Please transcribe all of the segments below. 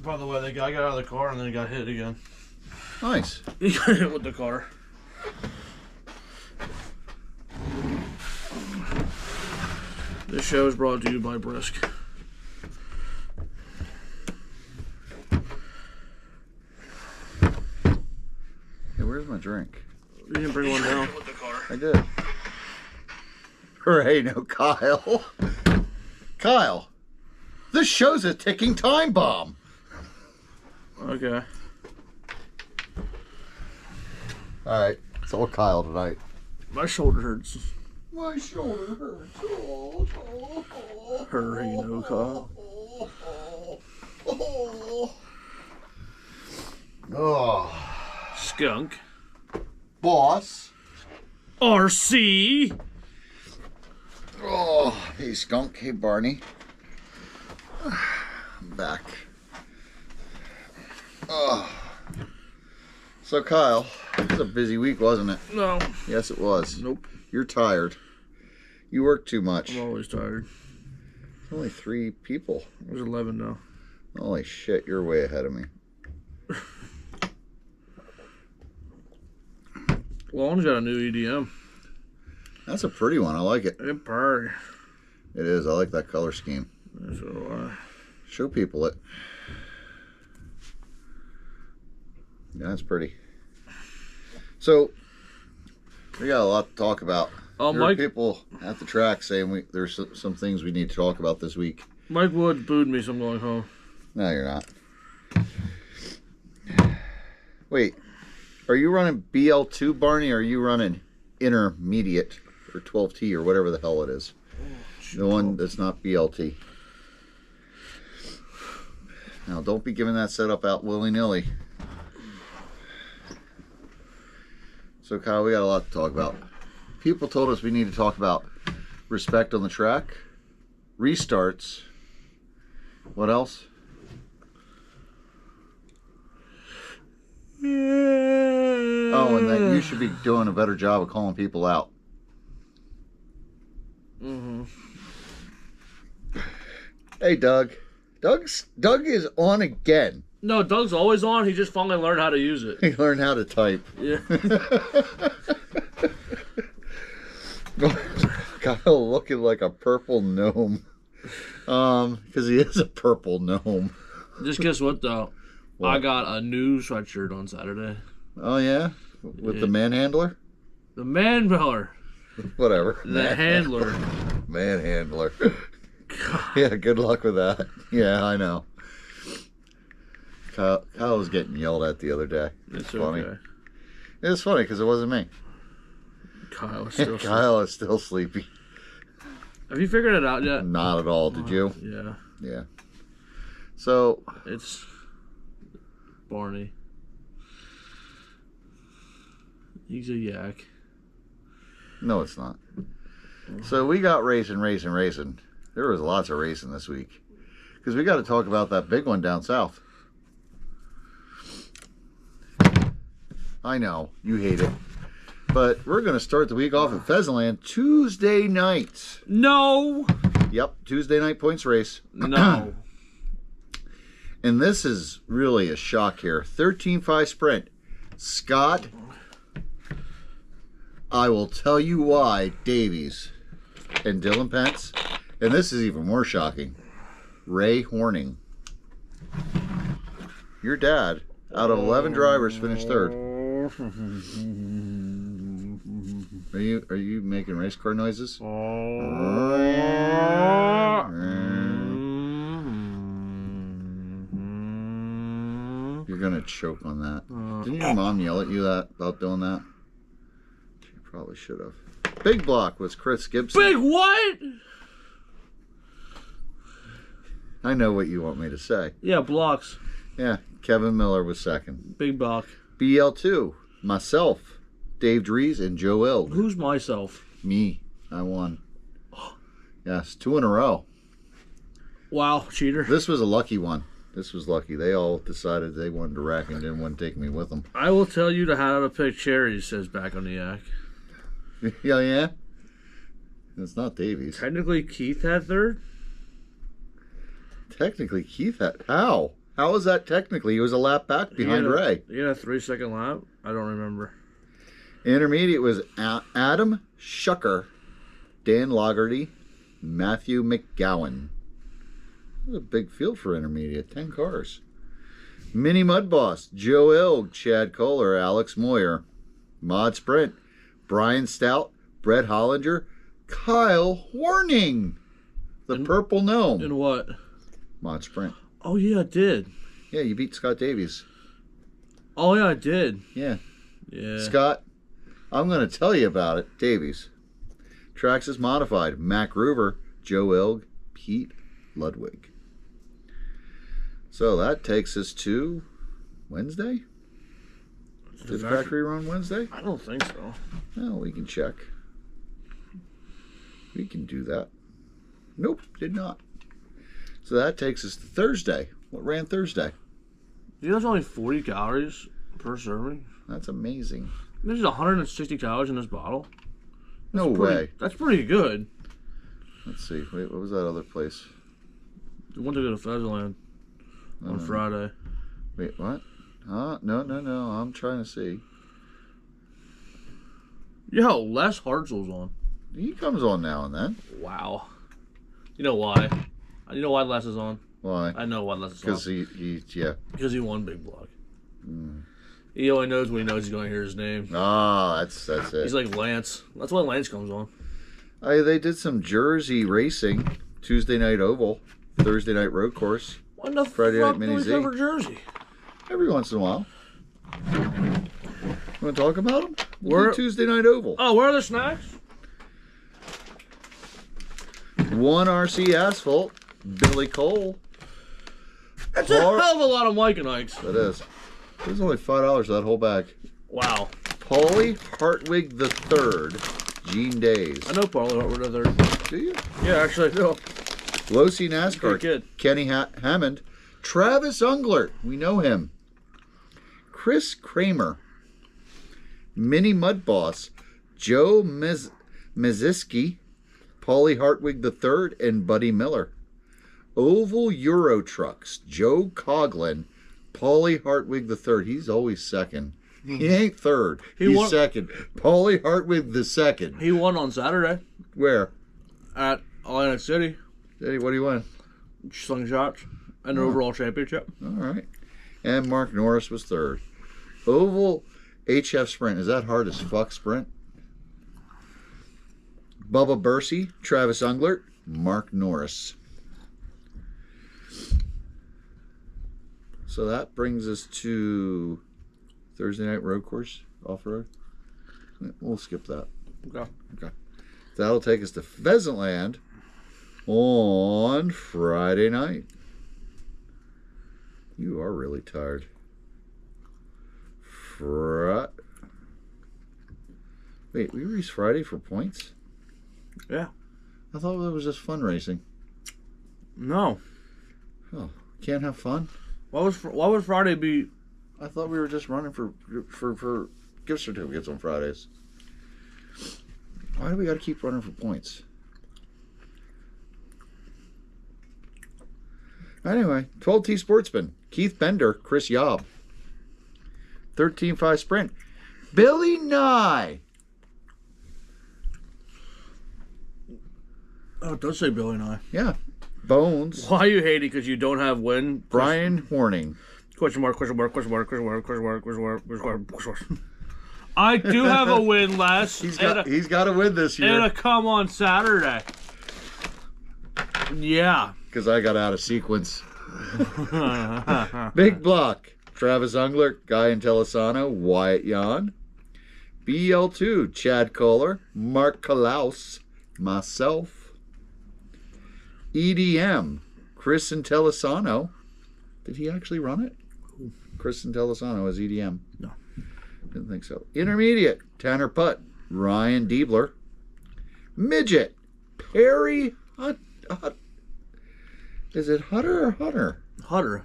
By the way, the guy got out of the car and then he got hit again. Nice. He got hit with the car. This show is brought to you by Brisk. Hey, where's my drink? You didn't bring one down. I did. Hooray, no Kyle. Kyle, this show's a ticking time bomb. Okay. Alright, it's all Kyle tonight. My shoulder hurts. My shoulder hurts. Oh, oh, oh, Hurry, no Kyle. Oh. Skunk. Boss. RC. Oh, hey Skunk, hey Barney. I'm back. Oh. So Kyle, it was a busy week, wasn't it? No. Yes, it was. Nope. You're tired. You work too much. I'm always tired. Only 3 people. There's 11 now. Holy shit, you're way ahead of me. Long's got a new EDM. That's a pretty one. I like it. It purr. It is. I like that color scheme. So, Show people it. Yeah, that's pretty. So, we got a lot to talk about. There are Mike, people at the track saying there's some things we need to talk about this week. Mike Woods booed me, so I'm going home. No, you're not. Wait, are you running BL2, Barney, or are you running intermediate or 12T or whatever the hell it is? The one that's not BLT. Now, don't be giving that setup out willy-nilly. So, Kyle, we got a lot to talk about. People told us we need to talk about respect on the track, restarts. What else? Oh, and that you should be doing a better job of calling people out. Mm-hmm. Hey, Doug. Doug is on again. No, Doug's always on. He just finally learned how to use it. He learned how to type. Yeah. Kyle looking like a purple gnome. Because he is a purple gnome. Just guess what, though? What? I got a new sweatshirt on Saturday. Oh, yeah? With the manhandler? The manhandler. Whatever. The handler. Manhandler. Yeah, good luck with that. Yeah, I know. Kyle was getting yelled at the other day. It's funny. okay. It was funny because it wasn't me. Kyle is still Kyle is still sleepy. Have you figured it out yet? Not at all. Did you? Yeah. Yeah. So. It's Barney. He's a yak. No, it's not. So we got racing. There was lots of racing this week. Because we got to talk about that big one down south. I know, you hate it. But we're going to start the week off at Pheasantland Tuesday night. No! Yep, Tuesday night points race. No. And this is really a shock here. 13.5 sprint. Scott, I will tell you why, Davies and Dylan Pence. And this is even more shocking. Ray Horning. Your dad, out of 11 drivers, finished third. Are you making race car noises? You're gonna choke on that. Didn't your mom yell at you about doing that? She probably should have. Big block was Chris Gibson. Big what? I know what you want me to say. Yeah, blocks. Yeah, Kevin Miller was second. Big block. BL2, myself, Dave Dries, and Joe Eld. Who's myself? Me. I won. Yes, 2 in a row. Wow, cheater. This was a lucky one. This was lucky. They all decided they wanted to rack and didn't want to take me with them. I will tell you to how to pick cherries, says back on the yak. Yeah? It's not Davies. Technically, Keith had third. Technically, Keith had... How? How was that technically? He was a lap back behind Ray. He had a 3-second lap? I don't remember. Intermediate was Adam Shucker, Dan Lagerty, Matthew McGowan. That was a big field for intermediate, 10 cars. Mini Mud Boss, Joe Ilg, Chad Kohler, Alex Moyer. Mod Sprint, Brian Stout, Brett Hollinger, Kyle Horning. The Purple Gnome. In what? Mod Sprint. Oh, yeah, I did. Yeah, you beat Scott Davies. Oh, yeah, I did. Yeah. Yeah. Scott, I'm going to tell you about it. Davies. Traxxas Modified, Mac Ruver, Joe Ilg, Pete Ludwig. So that takes us to Wednesday? Did the factory run Wednesday? I don't think so. No, we can check. We can do that. Nope, did not. So that takes us to Thursday. What ran Thursday? You know, there's only 40 calories per serving. That's amazing. There's 160 calories in this bottle. No way. That's pretty good. Let's see. Wait, what was that other place? We went to go to Pheasantland on Friday. Wait, what? No. I'm trying to see. Yo, Les Hartzell's on. He comes on now and then. Wow. You know why? You know why Les is on? Why? I know why Les is on. Because Because he won Big Block. He only knows when he knows he's going to hear his name. Ah, that's it. He's like Lance. That's why Lance comes on. They did some Jersey racing. Tuesday night oval, Thursday night road course. What the Friday fuck night do mini we Z. cover Jersey? Every once in a while. Want to talk about them? Where- Tuesday night oval. Oh, where are the snacks? 1 RC Asphalt, Billy Cole. That's a hell of a lot of Mike and Ike's. That is. It was only $5 for that whole bag. Wow. Paulie Hartwig III, Gene Days. I know Paulie Hartwood there. Do you? Yeah, actually I do. Losi NASCAR, Good kid. Kenny Hammond, Travis Unglert, we know him. Chris Kramer, Mini Mud Boss, Joe Miziski, Paulie Hartwig III, and Buddy Miller. Oval Euro Trucks, Joe Coughlin, Paulie Hartwig III. He's always second. He ain't third. He's second. Paulie Hartwig II. He won on Saturday Where? at Atlantic City. Eddie, what do you win? Slingshots. An overall championship. All right. And Mark Norris was third. Oval HF Sprint. Is that hard as fuck sprint? Bubba Bursey, Travis Unglert, Mark Norris. So that brings us to Thursday night road course, off-road. We'll skip that. Okay. That'll take us to Pheasantland on Friday night. You are really tired. Wait, we race Friday for points? Yeah. I thought it was just fun racing. No. Oh, can't have fun? Why would Friday be? I thought we were just running for gift certificates on Fridays. Why do we got to keep running for points? Anyway, 12T Sportsman, Keith Bender, Chris Yob. 13.5 Sprint, Billy Nye. Oh, it does say Billy and I. Yeah. Bones, Why you hate it? Because you don't have win? Brian Horning. Question mark, question mark, question mark, question mark, question mark, question mark, question mark, question mark. I do have a win, Les. He's got to win this year. And a come on Saturday. Yeah. Because I got out of sequence. Big Block, Travis Ungler, Guy Intellisano, Wyatt Yan. BL2, Chad Kohler, Mark Kalaus, myself. EDM, Chris Intellisano. Did he actually run it? Chris Intellisano as EDM. No. Didn't think so. Intermediate, Tanner Putt, Ryan Diebler. Midget, Perry is it Hutter or Hunter? Hutter?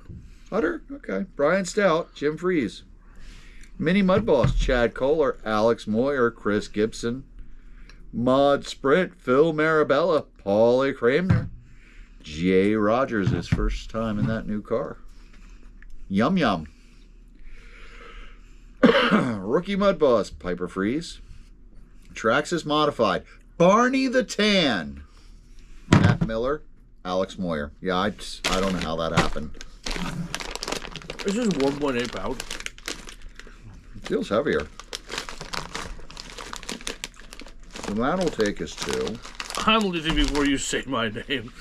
Okay. Brian Stout, Jim Freeze. Mini Mud Boss, Chad Kohler, Alex Moyer, Chris Gibson. Mod Sprint, Phil Marabella, Paulie Kramer. Jay Rogers, his first time in that new car. Yum Yum. Rookie Mud Boss, Piper Freeze. Traxxas Modified, Barney the Tan. Matt Miller, Alex Moyer. Yeah, I don't know how that happened. It's just 1.8 pounds. It feels heavier. So that'll take us to... I'm leaving before you say my name.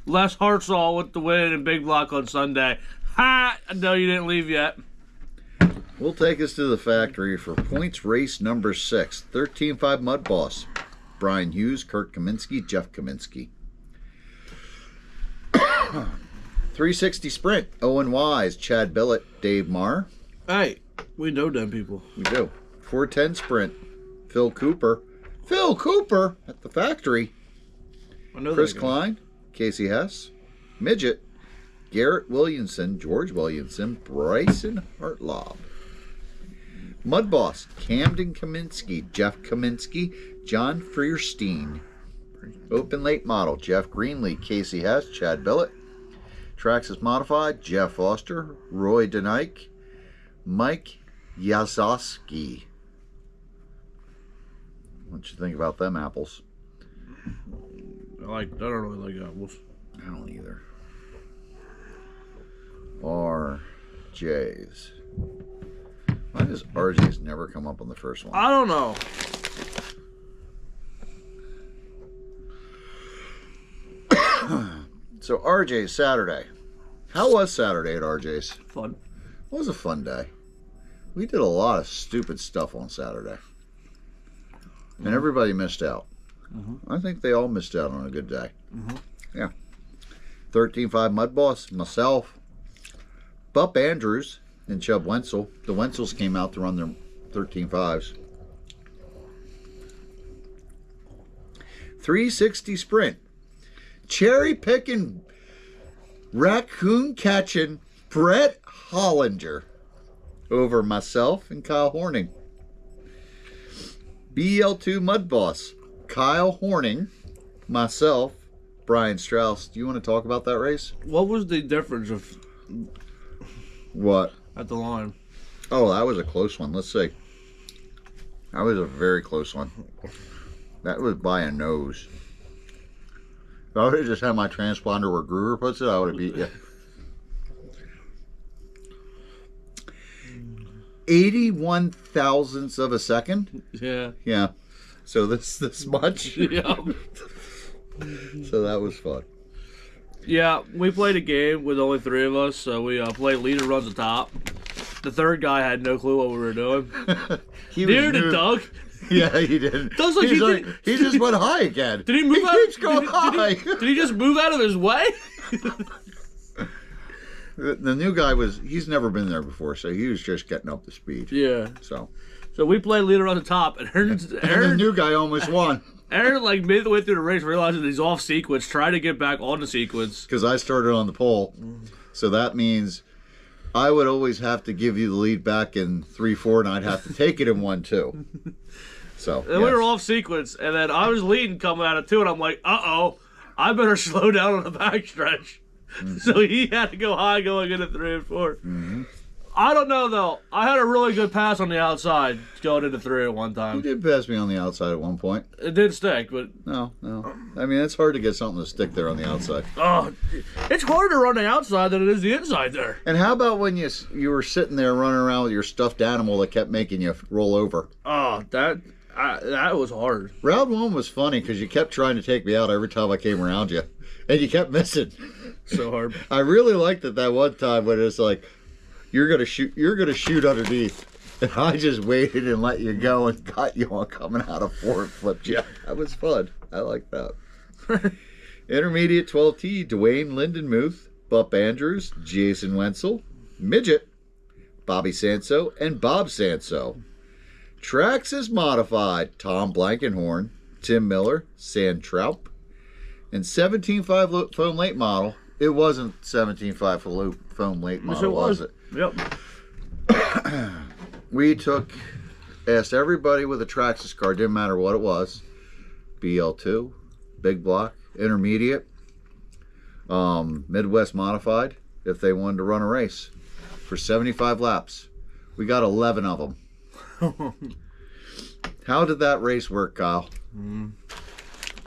Les Hartzell with the win and Big Block on Sunday. Ha! No, you didn't leave yet. We'll take us to the factory for points race number 6. 13.5 Mud Boss. Brian Hughes, Kurt Kaminsky, Jeff Kaminsky. 360 Sprint. Owen Wise, Chad Billett, Dave Marr. Hey, we know them people. We do. 410 Sprint. Phil Cooper. Phil Cooper at the factory. I know Chris that guy. Klein, Casey Hess. Midget. Garrett Williamson, George Williamson, Bryson Hartlob. Mud Boss, Camden Kaminsky, Jeff Kaminsky, John Freerstein. Open Late Model, Jeff Greenlee, Casey Hess, Chad Billett. Traxxas Modified, Jeff Foster, Roy Denike, Mike Yazowski. What you think about them apples? I don't really like apples. I don't either. RJ's. Why does RJ's never come up on the first one? I don't know. So RJ's Saturday. How was Saturday at RJ's? Fun. It was a fun day. We did a lot of stupid stuff on Saturday. And everybody missed out. I think they all missed out on a good day. Yeah. 13.5 Mud Boss, myself, Bup Andrews, and Chubb Wenzel. The Wenzels came out to run their 13.5s. 360 Sprint. Cherry picking, raccoon catching Brett Hollinger over myself and Kyle Horning. BL2 Mud Boss, Kyle Horning, myself, Brian Strauss. Do you want to talk about that race? What was the difference of What? at the line? Oh, that was a close one. Let's see. That was a very close one. That was by a nose. If I would have just had my transponder where Gruber puts it, I would have beat you. 81 thousandths of a second. Yeah. Yeah. So this much. Yeah. So that was fun. Yeah, we played a game with only 3 of us, so we played leader runs the top. The third guy had no clue what we were doing. He Near new. to Doug. Yeah, he did. Doug's like, He just went high again. Did he move out? keeps going high. Did he just move out of his way? The new guy he's never been there before, so he was just getting up to speed. Yeah. So we played leader on the top, and and the Aaron, new guy almost won. Aaron, like midway through the race, realizes he's off sequence, trying to get back on the sequence. Because I started on the pole. So that means I would always have to give you the lead back in 3-4, and I'd have to take it in 1-2. So And we were off sequence, and then I was leading coming out of 2, and I'm like, uh-oh, I better slow down on the backstretch. So he had to go high going into 3 and 4. I don't know, though. I had a really good pass on the outside going into 3 at one You time. did pass me on the outside at one point. It did stick, but No. I mean, it's hard to get something to stick there on the outside. oh, it's harder to run the outside than it is the inside there. And how about when you were sitting there running around with your stuffed animal that kept making you roll over? Oh, that was hard. Round 1 was funny because you kept trying to take me out every time I came around you. And you kept missing. So hard. I really liked it that one time when it's like, you're gonna shoot underneath. And I just waited and let you go and got you on coming out of 4 and flipped you. That was fun. I like that. Intermediate 12T, Dwayne Lindenmuth, Bup Andrews, Jason Wenzel, Midget, Bobby Sanso, and Bob Sanso. Traxxas Modified, Tom Blankenhorn, Tim Miller, Sand Troup, and 17.5 foam late model. It wasn't 17.5 foam late model, was it? Yep. We asked everybody with a Traxxas card, didn't matter what it was, BL2, Big Block, Intermediate, Midwest Modified, if they wanted to run a race for 75 laps. We got 11 of them. How did that race work, Kyle?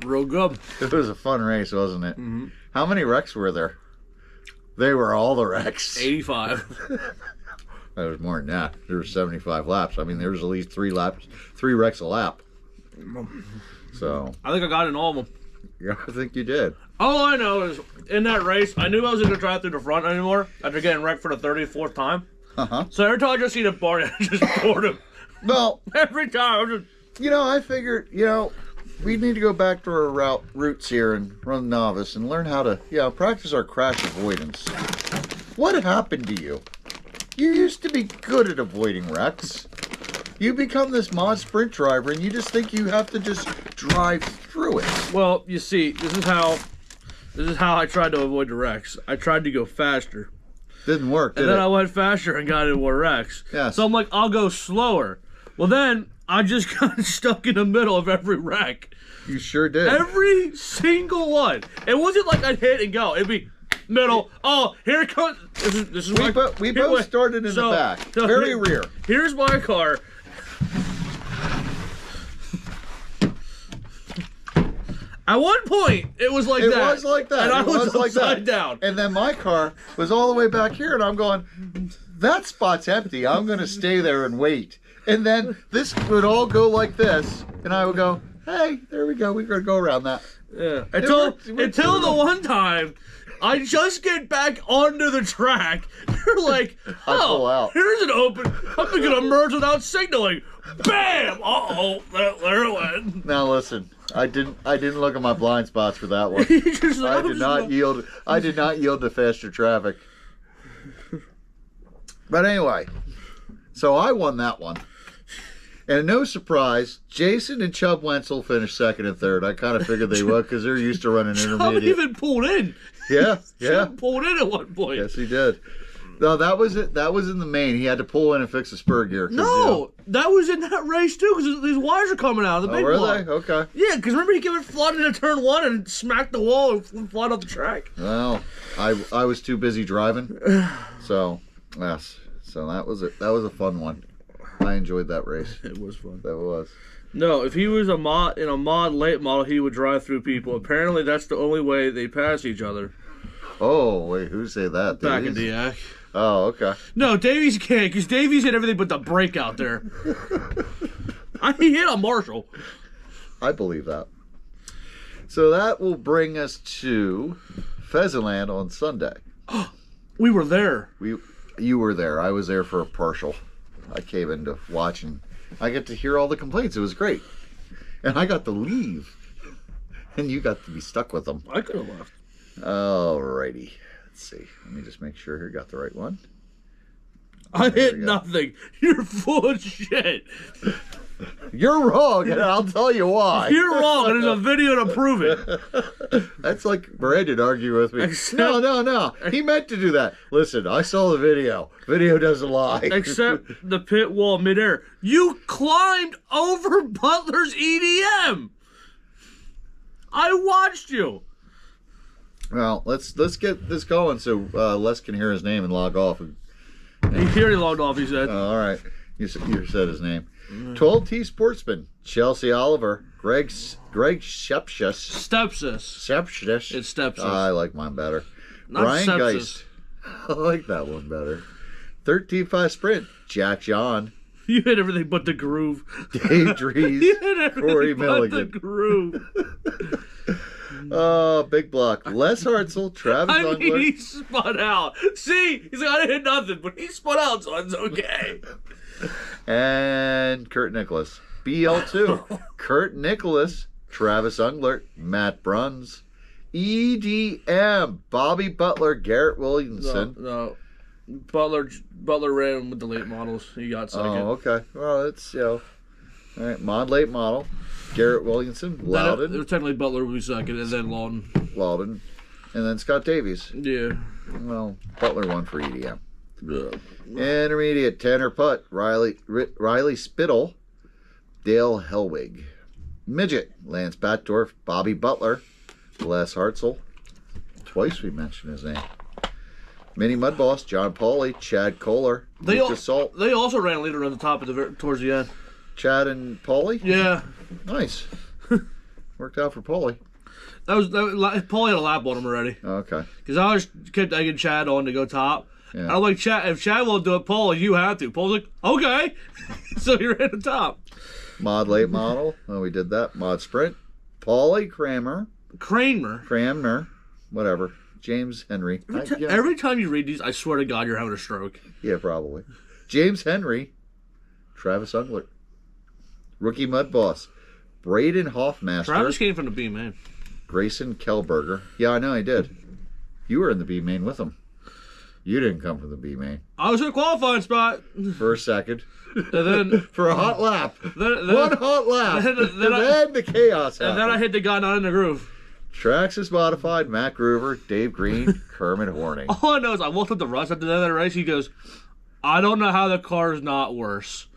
Real good. It was a fun race, wasn't it? Mm-hmm. How many wrecks were there? They were all the wrecks. 85. There was more than that. There were 75 laps. I mean, there was at least 3 wrecks a lap. So I think I got in all of them. yeah, I think you did. All I know is, in that race, I knew I wasn't going to drive through the front anymore after getting wrecked for the 34th time. So every time I just see the Barney, I just poured him. Well, Every time. I'm just... you know, I figured, we need to go back to our roots here and run novice and learn how to, practice our crash avoidance. What happened to you? You used to be good at avoiding wrecks. You become this mod sprint driver and you just think you have to just drive through it. Well, you see, this is how I tried to avoid the wrecks. I tried to go faster. Didn't work, did And then it? I went faster and got into more wrecks. Yes. So I'm like, I'll go slower. Well, then I just got stuck in the middle of every wreck. You sure did. Every single one. It wasn't like I'd hit and go. It'd be middle. Oh, here it comes. This is we my both here- started in so- the back. so Very here- rear. Here's my car. At one point, it was like It that. was like that. And I It was like upside that. down. And then my car was all the way back here, and I'm going, that spot's empty. I'm going to stay there and wait. And then this would all go like this, and I would go, hey, there we go. We're going to go around that. Yeah. It worked Until the really one time, I just get back onto the track. They're like, I pull out. here's an open. I'm going to merge without signaling. Bam! Uh-oh. There it went. Now listen, I didn't look at my blind spots for that one. You just- I was did not yield. I did not yield to faster traffic. But anyway, so I won that one. And no surprise, Jason and Chubb Wenzel finished second and third. I kind of figured they would because they're used to running I intermediate. even pulled in. Yeah. Chubb pulled in at one point. Yes, he did. No, that was it. That was in the main. He had to pull in and fix the spur gear. No, that was in that race too, because these wires are coming out of the Oh, big were block. they? Okay. Yeah, because remember he came flooding into turn one and smacked the wall and flying off the track. Well, I was too busy driving. So, yes. So that was it. That was a fun one. I enjoyed that race. It was fun. That was. No, if he was in a mod late model, he would drive through people. Apparently, that's the only way they pass each other. Oh, wait, who said that? Back in Davies? DIAC. Oh, okay. No, Davies can't, because Davies hit everything but the brake out there. He hit a Marshall. I believe that. So that will bring us to Pheasantland on Sunday. We were there. You were there. I was there for a partial. I came in to watch, and I got to hear all the complaints. It was great. And I got to leave. And you got to be stuck with them. I could have left. Alrighty. Let's see. Let me just make sure I got the right one. I There hit we go. nothing. You're full of shit. You're wrong, and I'll tell you why. You're wrong, and there's a video to prove it. That's like Brandon arguing with me. Except- No. He meant to do that. Listen, I saw the video. Video doesn't lie. Except the pit wall midair. You climbed over Butler's EDM. I watched you. Well, let's get this going so Les can hear his name and log off. He already logged off, he said. All right. You said his name. 12T Sportsman, Chelsea Oliver, Greg Shepshus. Stepsis. It's Stepsis. I like mine better. Not Brian sepsis. Geist. I like that one better. 13.5 Sprint, Jack John, You hit everything but the groove. Dave Drees, You hit everything Corey but Milligan. the groove. Big block. Les Hartzell, Travis I mean, Ungler. he spun out. See, he's like, I didn't hit nothing, but he spun out, so it's okay. And Kurt Nicholas. BL2. Kurt Nicholas, Travis Unglert, Matt Bruns. EDM, Bobby Butler, Garrett Williamson. No. Butler ran with the late models. He got second. Oh, okay. Well, it's, all right, late model. Garrett Williamson, Loudon, Technically, Butler would be second, and then Loudon. and then Scott Davies. Yeah. Well, Butler won for EDM. Yeah. Intermediate, Tanner Putt, Riley Spittle, Dale Helwig. Midget, Lance Batdorf, Bobby Butler, Les Hartzell. Twice we mentioned his name. Mini Mud Boss, John Pauly, Chad Kohler, Lucas Salt. They also ran leader at the top towards the end. Chad and Pauly? Yeah. Nice. Worked out for Pauly. Pauly had a lap on him already. Oh, okay. Because I always kept egging Chad on to go top. Yeah. I'm like, Chad, if Chad won't do it, Pauly, you have to. Paul's like, okay. So he ran the top. Mod Late Model. Oh, we did that. Mod Sprint. Pauly Cranmer. Whatever. James Henry. Every time you read these, I swear to God, you're having a stroke. Yeah, probably. James Henry. Travis Ungler. Rookie Mud Boss. Braden Hoffmaster. Travis came from the B, man. Grayson Kellberger. Yeah, I know I did. You were in the B main with him. You didn't come from the B main. I was in a qualifying spot. For a second. And then for a hot lap. One hot lap. Then the chaos happened. And then I hit the guy not in the groove. Traxxas Modified, Matt Groover, Dave Green, Kermit Horning. All I know is I walked up to Russ at the end of the race. He goes, I don't know how the car's not worse.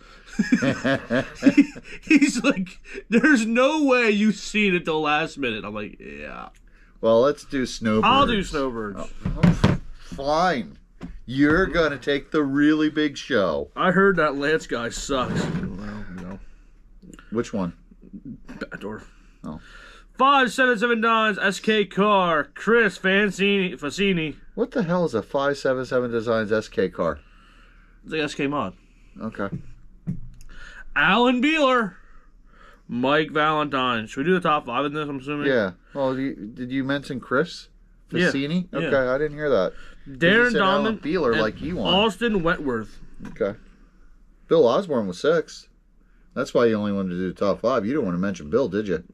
He's like, there's no way you've seen it till last minute. I'm like, yeah. Well, let's do Snowbirds. I'll do Snowbirds. Oh, fine. You're going to take the really big show. I heard that Lance guy sucks. Well, no. Which one? Backdoor. Oh. 5779's SK car, Chris Fassini. What the hell is a 577 Designs SK car? The SK mod. Okay. Alan Beeler. Mike Valentine. Should we do the top 5 in this, I'm assuming? Yeah. Well, did you mention Chris Fassini? Yeah. Okay, I didn't hear that. Darren Donovan. Beeler like you want. Austin Wentworth. Okay. Bill Osborne was 6. That's why you only wanted to do the top 5. You didn't want to mention Bill, did you?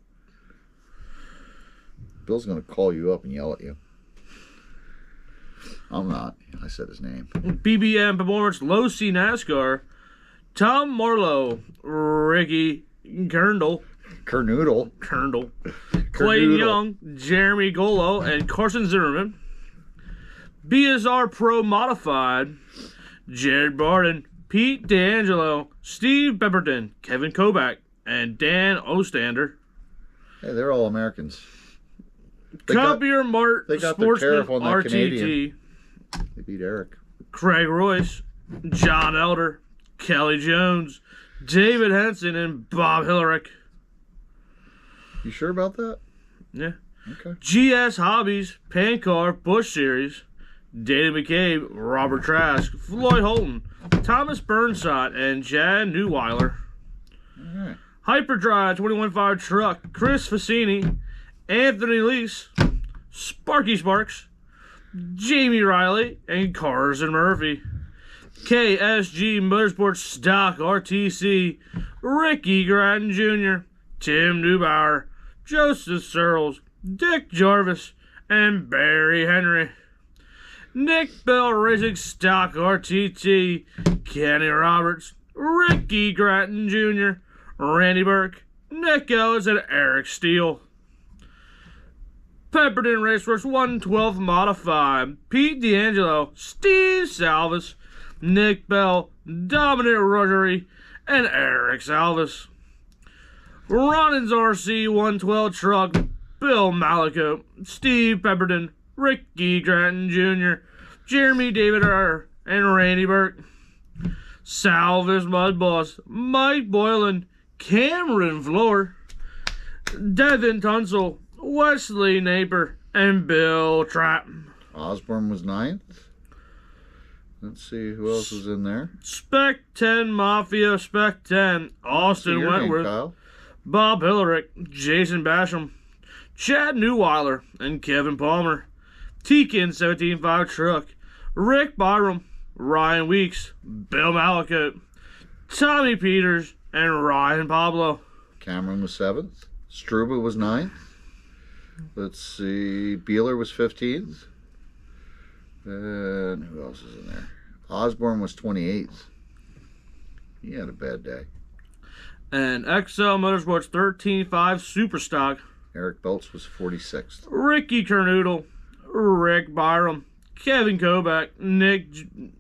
Bill's going to call you up and yell at you. I'm not. I said his name. BBM Performance Low C NASCAR. Tom Marlowe. Ricky Kerndl. Clay Young. Jeremy Golo. And Carson Zimmerman. BSR Pro Modified. Jared Barden. Pete D'Angelo. Steve Pemberton. Kevin Kovac. And Dan Ostander. Hey, they're all Americans. Copier Mart Sportsman on that RTT. Canadian. They beat Eric. Craig Royce, John Elder, Kelly Jones, David Henson, and Bob Hillerick. You sure about that? Yeah. Okay. GS Hobbies, Pancar, Busch Series, Dana McCabe, Robert Trask, Floyd Holton, Thomas Burnside, and Chad Newweiler. All right. Hyperdrive 21.5 Truck, Chris Fassini, Anthony Lease, Sparky Sparks, Jamie Riley, and Carson Murphy. KSG Motorsports Stock RTC, Ricky Gratton Jr., Tim Neubauer, Joseph Searles, Dick Jarvis, and Barry Henry. Nick Bell Racing Stock RTT, Kenny Roberts, Ricky Gratton Jr., Randy Burke, Nick Ellis, and Eric Steele. Pepperton Raceworks 112 Modified, Pete D'Angelo, Steve Salvis, Nick Bell, Dominic Rogeri, and Eric Salvis. Rollins RC 112 Truck, Bill Malico, Steve Pepperton, Ricky Gratton Jr., Jeremy David R., and Randy Burke. Salvis Mud Boss, Mike Boylan, Cameron Floor, Devin Tunsil, Wesley Naper, and Bill Trapp. Osborne was 9th. Let's see who else was in there. Spec 10 Mafia, Spec 10, Austin Wentworth, name, Bob Hillerick, Jason Basham, Chad Newweiler, and Kevin Palmer. Tekin 17.5 Truck, Rick Byram, Ryan Weeks, Bill Malicote, Tommy Peters, and Ryan Pablo. Cameron was 7th. Struba was 9th. Let's see. Beeler was 15th. And who else is in there? Osborne was 28th. He had a bad day. And XL Motorsports 13.5 Superstock. Eric Belts was 46th. Ricky Kernoodle, Rick Byram, Kevin Kovac, Nick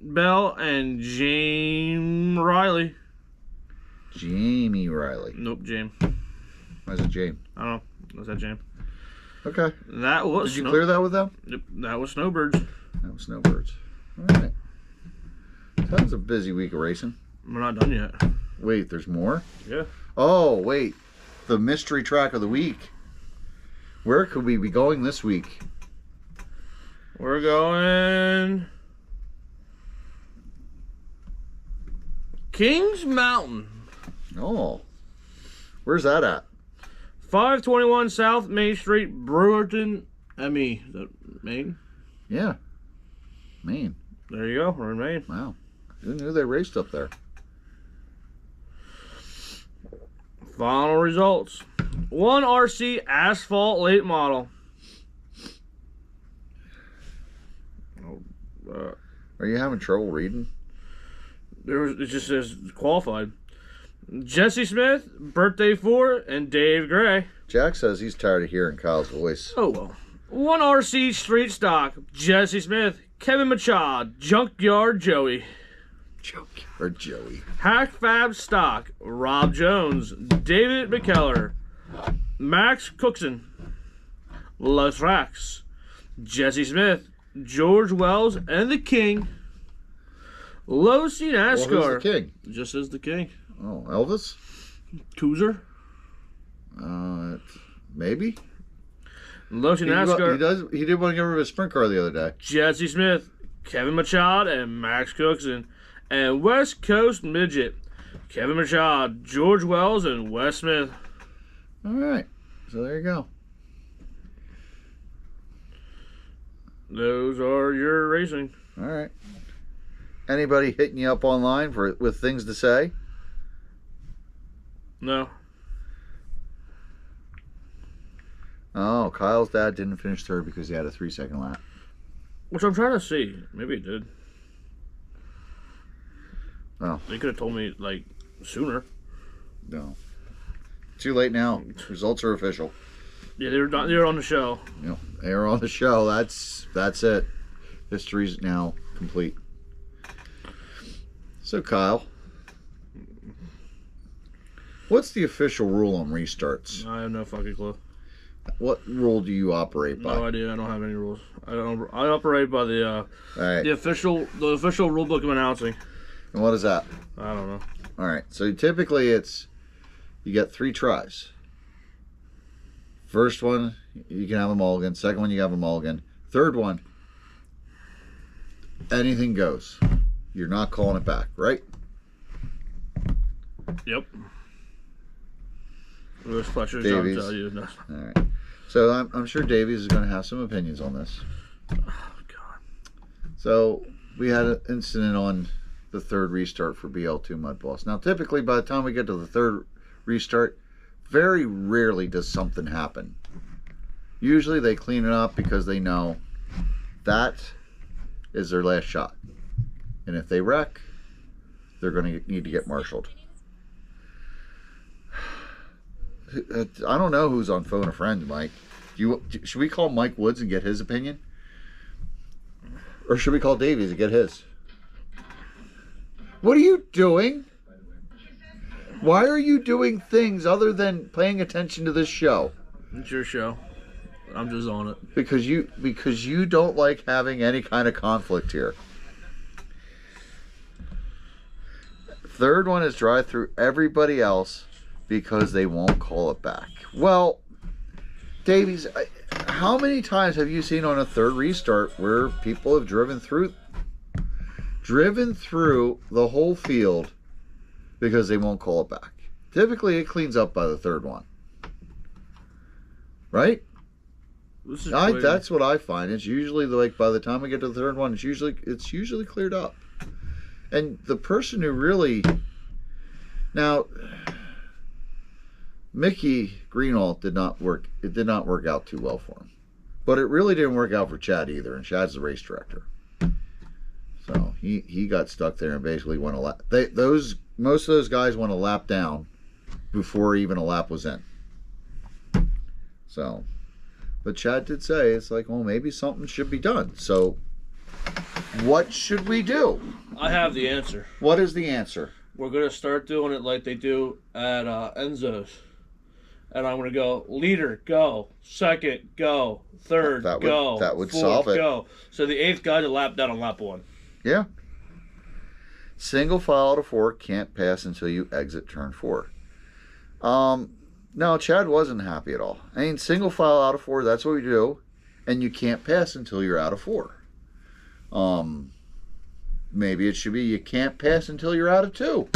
Bell, and James Riley. Jamie Riley. Nope, James. Why is it James? I don't know. Was that James? Okay. That was. Did you clear that with them? Yep, that was Snowbirds. That was Snowbirds. All right. That was a busy week of racing. We're not done yet. Wait, there's more? Yeah. Oh, wait. The mystery track of the week. Where could we be going this week? We're going Kings Mountain. Oh. Where's that at? 521 South Main Street, Brewerton, ME. Is that Maine? Yeah. Maine. There you go. We're in Maine. Wow. Who knew they raced up there? Final results. 1 RC Asphalt Late Model. Are you having trouble reading? It just says qualified. Jesse Smith, Birthday 4, and Dave Gray. Jack says he's tired of hearing Kyle's voice. Oh well. 1 RC Street Stock. Jesse Smith, Kevin Machad, Junkyard Joey. Or Joey. Hack Fab Stock, Rob Jones, David McKellar, Max Cookson, Les Rax, Jesse Smith, George Wells, and the King. Low C NASCAR. Well, who's the king? Just as the King. Oh, Elvis? Coozer. Maybe. Low C NASCAR. He did want to get rid of his sprint car the other day. Jesse Smith, Kevin Machad, and Max Cookson. And West Coast Midget, Kevin Machad, George Wells, and Wes Smith. All right. So there you go. Those are your racing. All right. Anybody hitting you up online with things to say? No. Oh, Kyle's dad didn't finish third because he had a 3-second lap. Which I'm trying to see. Maybe it did. Oh. They could have told me, like, sooner. No. Too late now. Results are official. Yeah, they were on the show. You know, they are on the show. That's it. History's now complete. So, Kyle, what's the official rule on restarts? I have no fucking clue. What rule do you operate by? No idea. I don't have any rules. I operate by the All right. the official rule book of announcing. And what is that? I don't know. All right. So typically you get 3 tries. First one, you can have a mulligan. Second one, you have a mulligan. Third one, anything goes. You're not calling it back, right? Yep. Louis Fletcher's Davies. tell you. No. All right. So I'm sure Davies is going to have some opinions on this. Oh God. So we had an incident on the third restart for BL2 Mud Boss. Now, typically, by the time we get to the third restart, very rarely does something happen. Usually they clean it up because they know that is their last shot. And if they wreck, they're going to need to get marshaled. I don't know who's on phone a friend, Mike. Should we call Mike Woods and get his opinion? Or should we call Davies and get his? What are you doing? Why are you doing things other than paying attention to this show? It's your show. I'm just on it. Because you don't like having any kind of conflict here. Third one is drive through everybody else because they won't call it back. Well, Davies, how many times have you seen on a third restart where people have driven through the whole field because they won't call it back? Typically, it cleans up by the third one, right? That's what I find. It's usually like by the time we get to the third one, it's usually cleared up. And the person who really now, Mickey Greenwald did not work. It did not work out too well for him, but it really didn't work out for Chad either. And Chad's the race director, so he got stuck there and basically went a lap. Most of those guys went a lap down before even a lap was in. So, but Chad did say it's like, well, maybe something should be done. So, what should we do? I have the answer. What is the answer? We're going to start doing it like they do at Enzo's. And I'm going to go, leader, go. Second, go. Third, go. That would Fourth, solve it. Go. So the 8th guy's a lap down on lap 1. Yeah. Single file out of 4 can't pass until you exit turn 4. No, Chad wasn't happy at all. I mean, single file out of 4, that's what we do. And you can't pass until you're out of 4. Maybe it should be you can't pass until you're out of 2.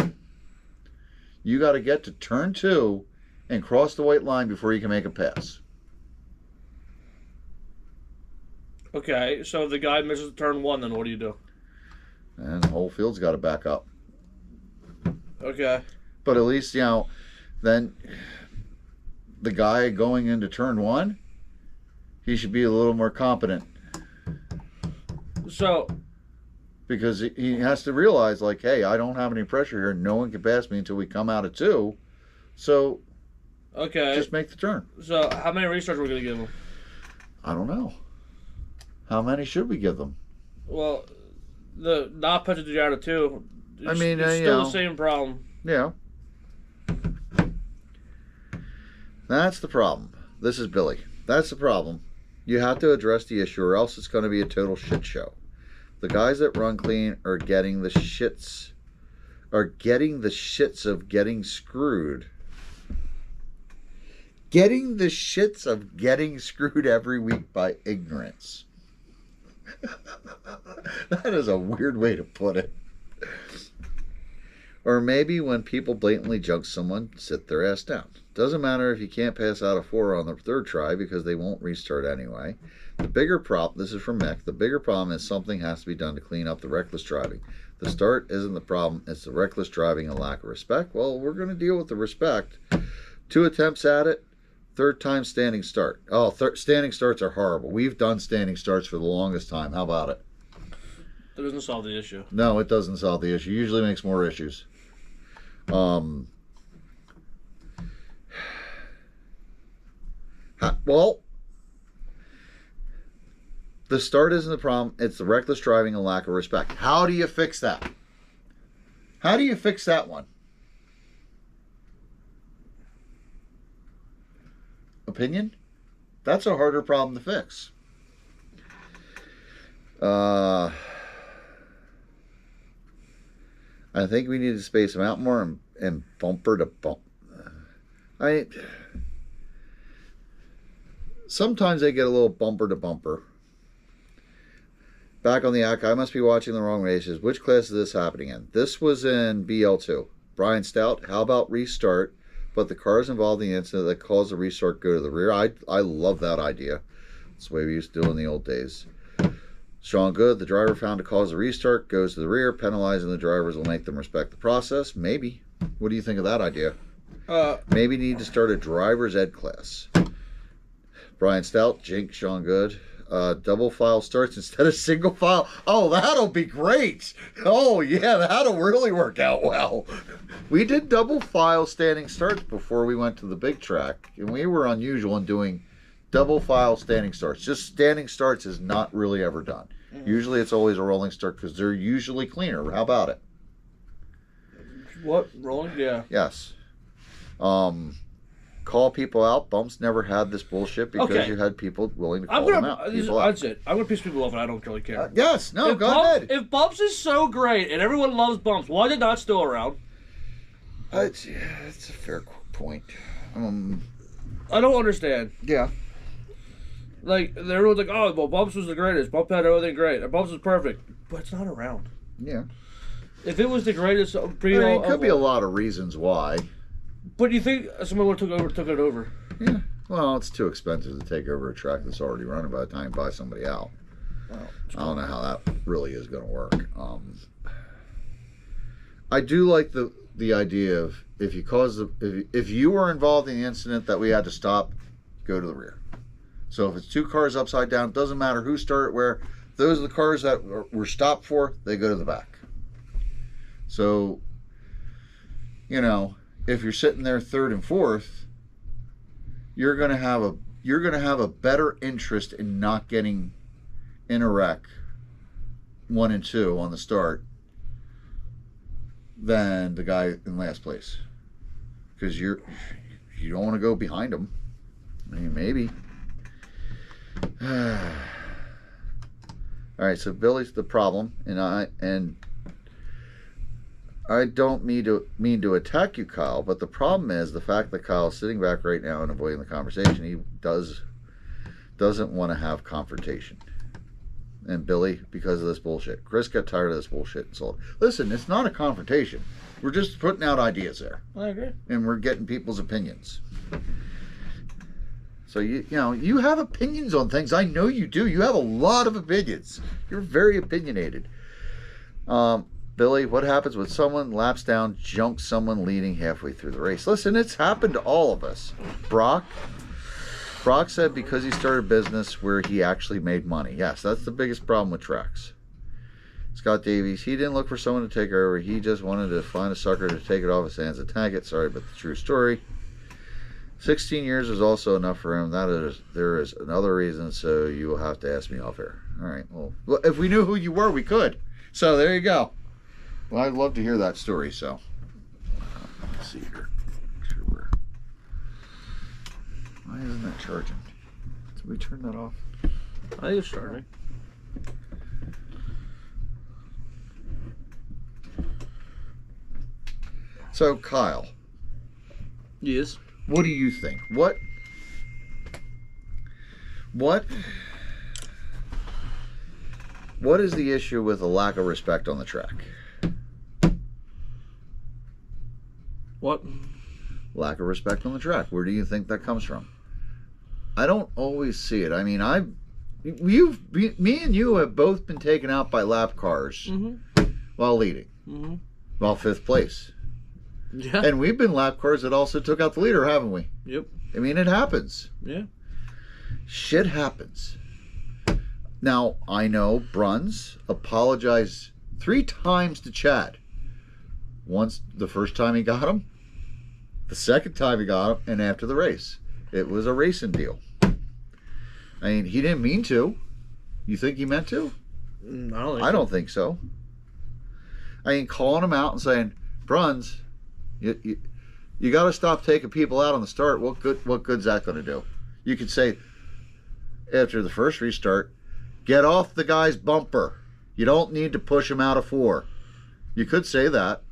You got to get to turn 2 and cross the white line before you can make a pass. Okay, so if the guy misses turn 1, then what do you do? And the whole field's got to back up. Okay. But at least, then the guy going into turn 1, he should be a little more competent. So, because he has to realize, like, hey, I don't have any pressure here. No one can pass me until we come out of 2. So, okay. just make the turn. So, how many restarts are we going to give him? I don't know. How many should we give them? Well, the not pitching to out of 2. I mean, it's still the same problem. Yeah. That's the problem. This is Billy. That's the problem. You have to address the issue, or else it's going to be a total shit show. The guys that run clean are getting the shits of getting screwed. Getting the shits of getting screwed every week by ignorance. That is a weird way to put it. Or maybe when people blatantly junk someone, sit their ass down. Doesn't matter if you can't pass out of 4 on the 3rd try because they won't restart anyway. The bigger problem, this is from Mick, the bigger problem is something has to be done to clean up the reckless driving. The start isn't the problem, it's the reckless driving and lack of respect. Well, we're going to deal with the respect. 2 attempts at it, 3rd time standing start. Oh, standing starts are horrible. We've done standing starts for the longest time. How about it? That doesn't solve the issue. No, it doesn't solve the issue. It usually makes more issues. Well, the start isn't the problem. It's the reckless driving and lack of respect. How do you fix that? How do you fix that one? Opinion? That's a harder problem to fix. I think we need to space them out more and bumper to bump. Sometimes they get a little bumper to bumper. Back on the act, I must be watching the wrong races. Which class is this happening in? This was in BL2. Brian Stout, how about restart, but the cars involved in the incident that caused the restart go to the rear? I love that idea. That's the way we used to do it in the old days. Sean Good, the driver found to cause the restart, goes to the rear. Penalizing the drivers will make them respect the process. Maybe. What do you think of that idea? Maybe need to start a driver's ed class. Brian Stout, Jink, Sean Good. Double file starts instead of single file. Oh, that'll be great. Oh, yeah, that'll really work out well. We did double file standing starts before we went to the big track, and we were unusual in doing double file standing starts. Just standing starts is not really ever done. Usually it's always a rolling start because they're usually cleaner. How about it? What? Rolling? Yeah. Yes. Call people out. Bumps never had this bullshit because you had people willing to call them out. That's it. I'm going to piss people off and I don't really care. Yes. No, go ahead. If Bumps is so great and everyone loves Bumps, why is it not still around? It's a fair point. I don't understand. Yeah. Like, everyone's like, oh, well, Bumps was the greatest. Bumps had everything great. And Bumps was perfect. But it's not around. Yeah. If it was the greatest... it could be a lot of reasons why. But you think someone took it over? Yeah. Well, it's too expensive to take over a track that's already running by the time you buy somebody out. Well, I don't know how that really is going to work. I do like the idea of if you were involved in the incident that we had to stop, go to the rear. So if it's 2 cars upside down, doesn't matter who started where. Those are the cars that were stopped for. They go to the back. So, if you're sitting there 3rd and 4th, you're gonna have a better interest in not getting in a wreck 1 and 2 on the start than the guy in last place, because you don't want to go behind him. I mean, maybe. All right, so Billy's the problem, and I don't mean to attack you, Kyle, but the problem is the fact that Kyle's sitting back right now and avoiding the conversation. He doesn't want to have confrontation. And Billy, because of this bullshit. Chris got tired of this bullshit and sold. Listen, it's not a confrontation. We're just putting out ideas there. I agree. And we're getting people's opinions. So you have opinions on things. I know you do. You have a lot of opinions. You're very opinionated. Billy, what happens when someone laps down, junks someone leading halfway through the race? Listen, it's happened to all of us. Brock said because he started a business where he actually made money. Yes, that's the biggest problem with tracks. Scott Davies, he didn't look for someone to take over. He just wanted to find a sucker to take it off his hands and tag it. Sorry, but the true story. 16 years is also enough for him. There is another reason, so you will have to ask me off air. All right. Well, if we knew who you were, we could. So there you go. Well, I'd love to hear that story. So let's see here. Make sure we're. Why isn't that charging? Did we turn that off? I think it's charging. So Kyle. Yes. What do you think? What is the issue with a lack of respect on the track? What? Lack of respect on the track. Where do you think that comes from? I don't always see it. I mean, me and you have both been taken out by lap cars while leading, while fifth place. Yeah. And we've been lap cars that also took out the leader, haven't we? Yep. I mean, it happens. Yeah. Shit happens. Now, I know Bruns apologized 3 times to Chad. Once, the first time he got him, the second time he got him, and after the race. It was a racing deal. I mean, he didn't mean to. You think he meant to? I don't think so. I mean, calling him out and saying, Bruns, you got to stop taking people out on the start. What good's that going to do? You could say, after the first restart, get off the guy's bumper. You don't need to push him out of 4. You could say that,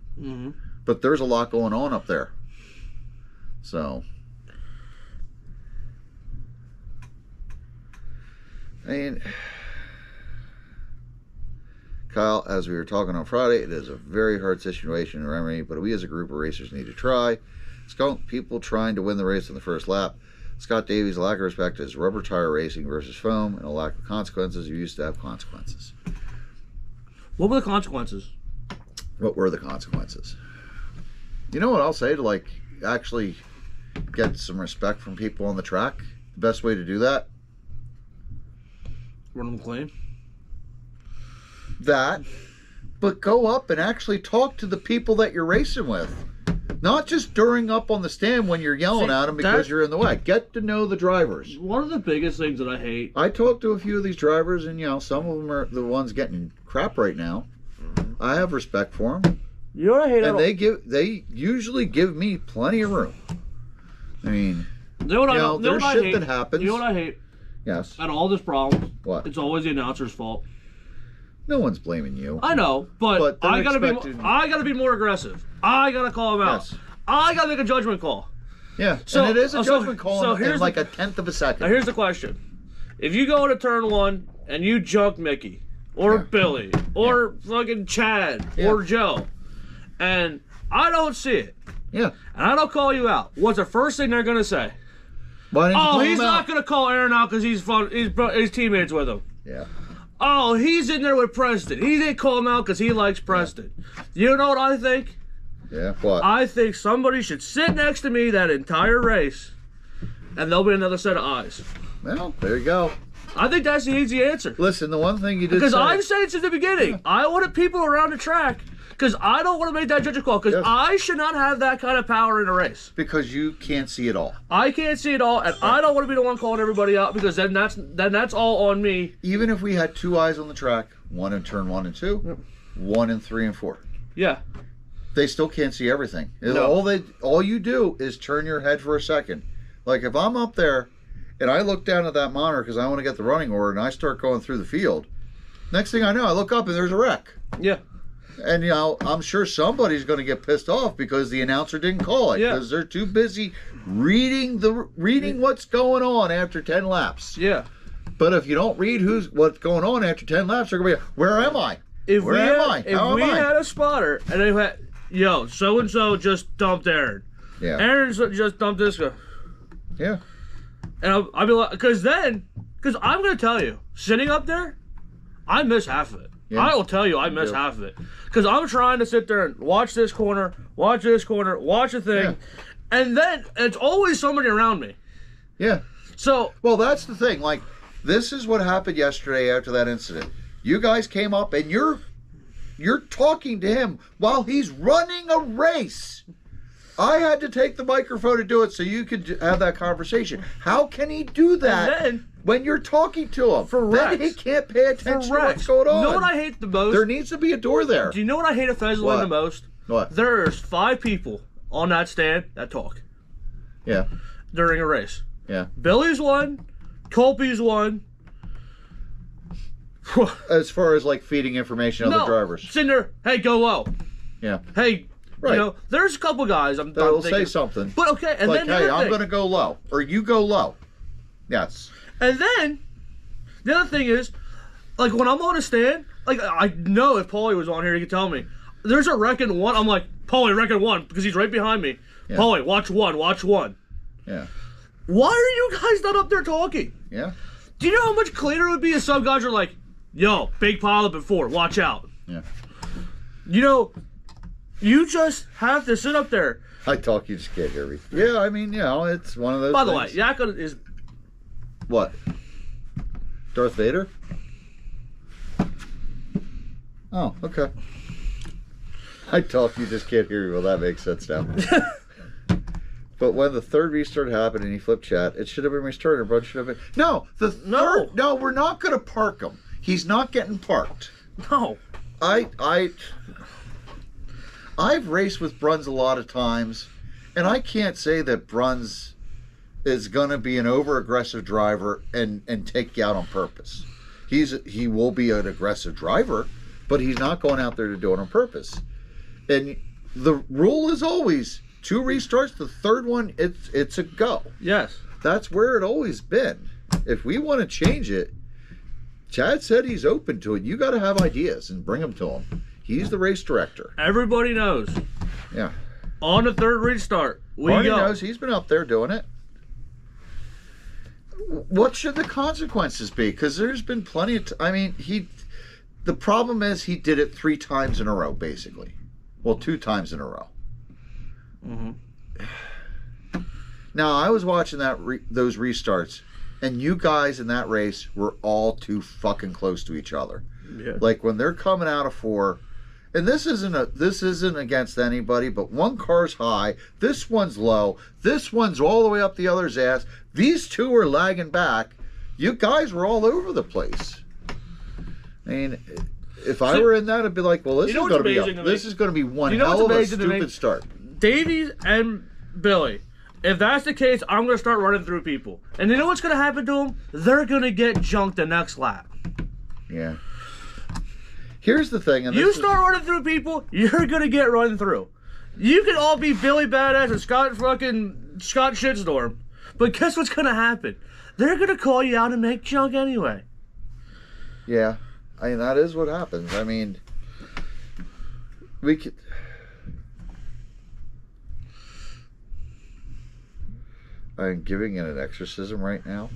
but there's a lot going on up there. So, I mean, Kyle, as we were talking on Friday, it is a very hard situation to remedy, but we as a group of racers need to try. Skunk people trying to win the race on the first lap. Scott Davies' lack of respect is rubber tire racing versus foam, and a lack of consequences. You used to have consequences. What were the consequences? What were the consequences? You know what I'll say to actually get some respect from people on the track? The best way to do that? Run them clean. That, but go up and actually talk to the people that you're racing with. Not just during up on the stand when you're yelling at them because you're in the way. Get to know the drivers. One of the biggest things that I hate. I talked to a few of these drivers, and some of them are the ones getting crap right now. I have respect for them. You know what I hate? And they usually give me plenty of room. I mean, there's shit that happens. You know what I hate? Yes. Out of all this problem, what? It's always the announcer's fault. No one's blaming you. I know, but I gotta be more aggressive. I gotta call him out. Yes. I gotta make a judgment call. Yeah, and it is a judgment call in like a tenth of a second. Now here's the question: if you go into turn 1 and you junk Mickey or Billy or fucking Chad or Joe, and I don't see it, and I don't call you out, what's the first thing they're gonna say? He's not gonna call Aaron out because he's teammates with him. Yeah. Oh, he's in there with Preston. He didn't call him out because he likes Preston. You know what I think? Yeah, what? I think somebody should sit next to me that entire race, and there'll be another set of eyes. Well, there you go. I think that's the easy answer. Listen, the one thing you did because I've said since the beginning, I wanted people around the track because I don't want to make that judgment call because I should not have that kind of power in a race. Because you can't see it all. I can't see it all, and I don't want to be the one calling everybody out because then that's all on me. Even if we had 2 eyes on the track, one in turn 1 and 2, one in 3 and 4. Yeah. They still can't see everything. No. All you do is turn your head for a second. Like if I'm up there and I look down at that monitor because I want to get the running order and I start going through the field, Next thing I know, I look up and there's a wreck. Yeah. And, you know, I'm sure somebody's going to get pissed off because the announcer didn't call it. Yeah. Because they're too busy reading what's going on after 10 laps. Yeah. But if you don't read what's going on after 10 laps, they're going to be, where am I? If Where we am had, I? If How we am I? had a spotter and they had, yo, so and so just dumped Aaron. Yeah. Aaron's just dumped this guy. Yeah. And I'll be like, because I'm going to tell you, sitting up there, I miss half of it. Yeah. I will tell you, I miss half of it. Because I'm trying to sit there and watch this corner, watch a thing, Yeah. and then it's always somebody around me. Yeah. So, Well, that's the thing. Like, this is what happened yesterday after that incident. You guys came up and you're talking to him while he's running a race. I had to take the microphone to do it so you could have that conversation. How can he do that And then- when you're talking to him? For then Rex. he can't pay attention to Rex, what's going on. You know what I hate the most? There needs to be a door there. Do you know what I hate at Fezlin What? the most? What? There's 5 people on that stand that talk Yeah. during a race. Yeah. Billy's one, Colby's one. As far as like feeding information to the drivers. Sitting there, hey, go low. Yeah. Hey, Right. you know, there's a couple guys I'm They'll thinking, say something. But okay, and Like, then the hey, other I'm thing, going to go low. Or you go low. Yes. and then the other thing is, like when I'm on a stand, like I know if Paulie was on here, he could tell me. There's a wreck in one. I'm like, Paulie, wreck in one, because he's right behind me. Yeah. Paulie, watch one. Yeah. Why are you guys not up there talking? Yeah. Do you know how much cleaner it would be if some guys are like, yo, big pileup at 4, watch out. Yeah. You know, you just have to sit up there. I talk, you just can't hear me. Yeah, I mean, you know, it's one of those By the way, things. Yakka is. What? Darth Vader? Oh, okay. I talk, you just can't hear me. Well, that makes sense now. But when the third restart happened and he flipped chat, it should have been restarted. Everyone should have been. No, no, we're not going to park him. He's not getting parked. No. I've raced with Bruns a lot of times, and I can't say that Bruns is going to be an over-aggressive driver and take you out on purpose. He will be an aggressive driver, but he's not going out there to do it on purpose. And the rule is always 2 restarts. The third one, it's a go. Yes. That's where it always been. If we want to change it, Chad said he's open to it. You got to have ideas and bring them to him. He's the race director. Everybody knows. Yeah. On the third restart, we Barney go. knows. He's been up there doing it. What should the consequences be? Because there's been plenty of... the problem is he did it 3 times in a row, basically. Well, 2 times in a row. Mm-hmm. Now, I was watching those restarts, and you guys in that race were all too fucking close to each other. Yeah. Like when they're coming out of 4, and this isn't against anybody, but one car's high, this one's low, this one's all the way up the other's ass. These 2 are lagging back. You guys were all over the place. I mean, if I were in that, I'd be like, well, this is going to be one hell of a stupid start. Davies and Billy. If that's the case, I'm going to start running through people. And you know what's going to happen to them? They're going to get junked the next lap. Yeah. Here's the thing. And you start running through people, you're going to get run through. You can all be Billy Badass and Scott Shitstorm. But guess what's going to happen? They're going to call you out and make junk anyway. Yeah. I mean, that is what happens. I mean, we could... I'm giving it an exorcism right now.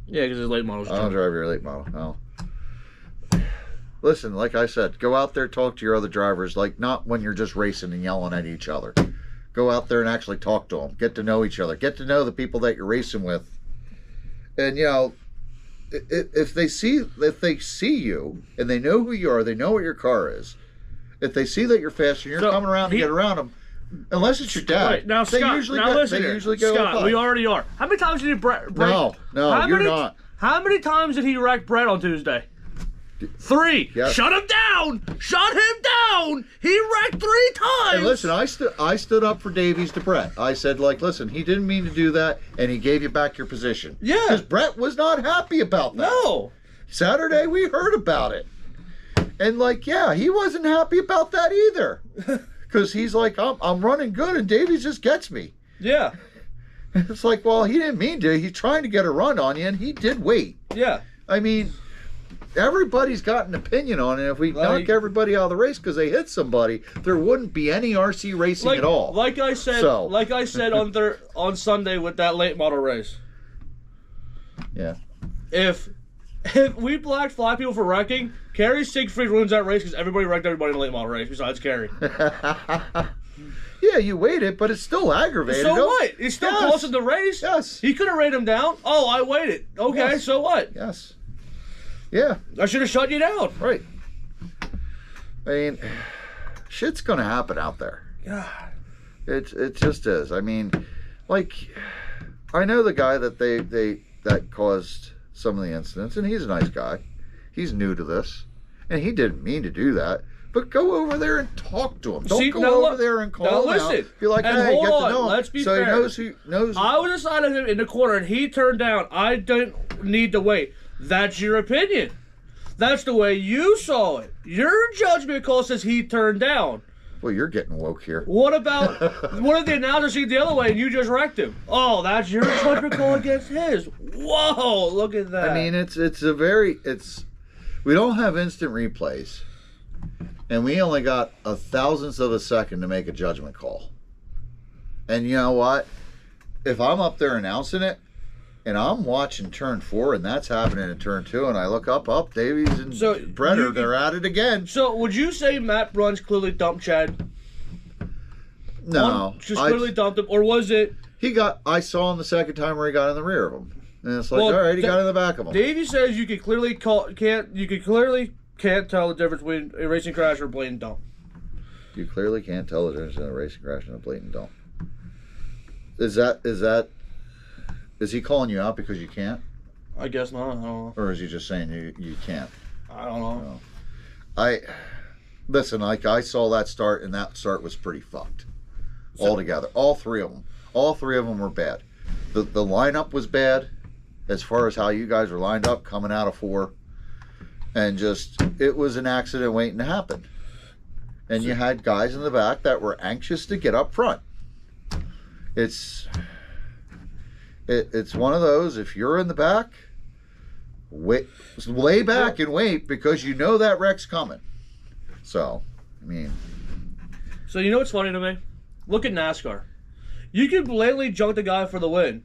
Yeah, because his late model's I don't drive your late model. No. Listen, like I said, go out there, talk to your other drivers. Like, not when you're just racing and yelling at each other. Go out there and actually talk to them. Get to know each other. Get to know the people that you're racing with. And, you know, if they see you and they know who you are, they know what your car is. If they see that you're fast and you're coming around to get around them, unless it's your dad, right, now, they Scott, usually now go. listen They here. usually go. Scott, we already are. How many times did he break? No, you're not. How many times did he wreck Brett on Tuesday? 3. Yes. Shut him down. Shut him down. He wrecked 3 times. And listen, I stood up for Davies to Brett. I said, like, listen, he didn't mean to do that, and he gave you back your position. Yeah. Because Brett was not happy about that. No. Saturday we heard about it. And like, yeah, he wasn't happy about that either. Because he's like, I'm running good and Davies just gets me. Yeah. It's like, well, he didn't mean to. He's trying to get a run on you, and he did wait. Yeah. I mean, everybody's got an opinion on it. If we knock everybody out of the race because they hit somebody, there wouldn't be any RC racing at all. Like I said, on Sunday with that late model race. Yeah. If we blacked fly people for wrecking, Kerry Siegfried ruins that race because everybody wrecked everybody in the late model race besides Kerry. Yeah, you waited, but it's still aggravated. So what? It's still costing the race. Yes. He could have rated him down. Oh, I waited. Okay, Yes. so what? Yes. Yeah. I should have shut you down. Right. I mean, shit's gonna happen out there. God. It just is. I mean, like, I know the guy that that caused some of the incidents, and he's a nice guy. He's new to this, and he didn't mean to do that. But go over there and talk to him. Don't go over there and call him out. Be like, hey, get to know him. Let's be so fair. he knows who knows. I was beside of him in the corner, and he turned down. I didn't need to wait. That's your opinion. That's the way you saw it. Your judgment call says he turned down. Well, you're getting woke here. What about, what if the announcer see the other way and you just wrecked him? Oh, that's your judgment call against his. Whoa, look at that. I mean, we don't have instant replays. And we only got a thousandth of a second to make a judgment call. And you know what? If I'm up there announcing it, and I'm watching turn 4, and that's happening in turn 2, and I look up, Davies and Bretter, they're at it again. So would you say Matt Brunch clearly dumped Chad? No. Just clearly dumped him, or was it? I saw him the second time where he got in the rear of him. And it's like, all right, he got in the back of him. Davey says you could clearly can't tell the difference between a racing crash or a blatant dump. You clearly can't tell the difference between a racing crash and a blatant dump. Is he calling you out because you can't? I guess not. I don't know. Or is he just saying you can't? I don't know. No. Listen, like I saw that start, and that start was pretty fucked. Altogether. All three of them. All three of them were bad. The lineup was bad as far as how you guys were lined up coming out of 4. And just, it was an accident waiting to happen. And you had guys in the back that were anxious to get up front. It's one of those, if you're in the back, lay back and wait because you know that wreck's coming. So, I mean. So you know what's funny to me? Look at NASCAR. You can blatantly junk the guy for the win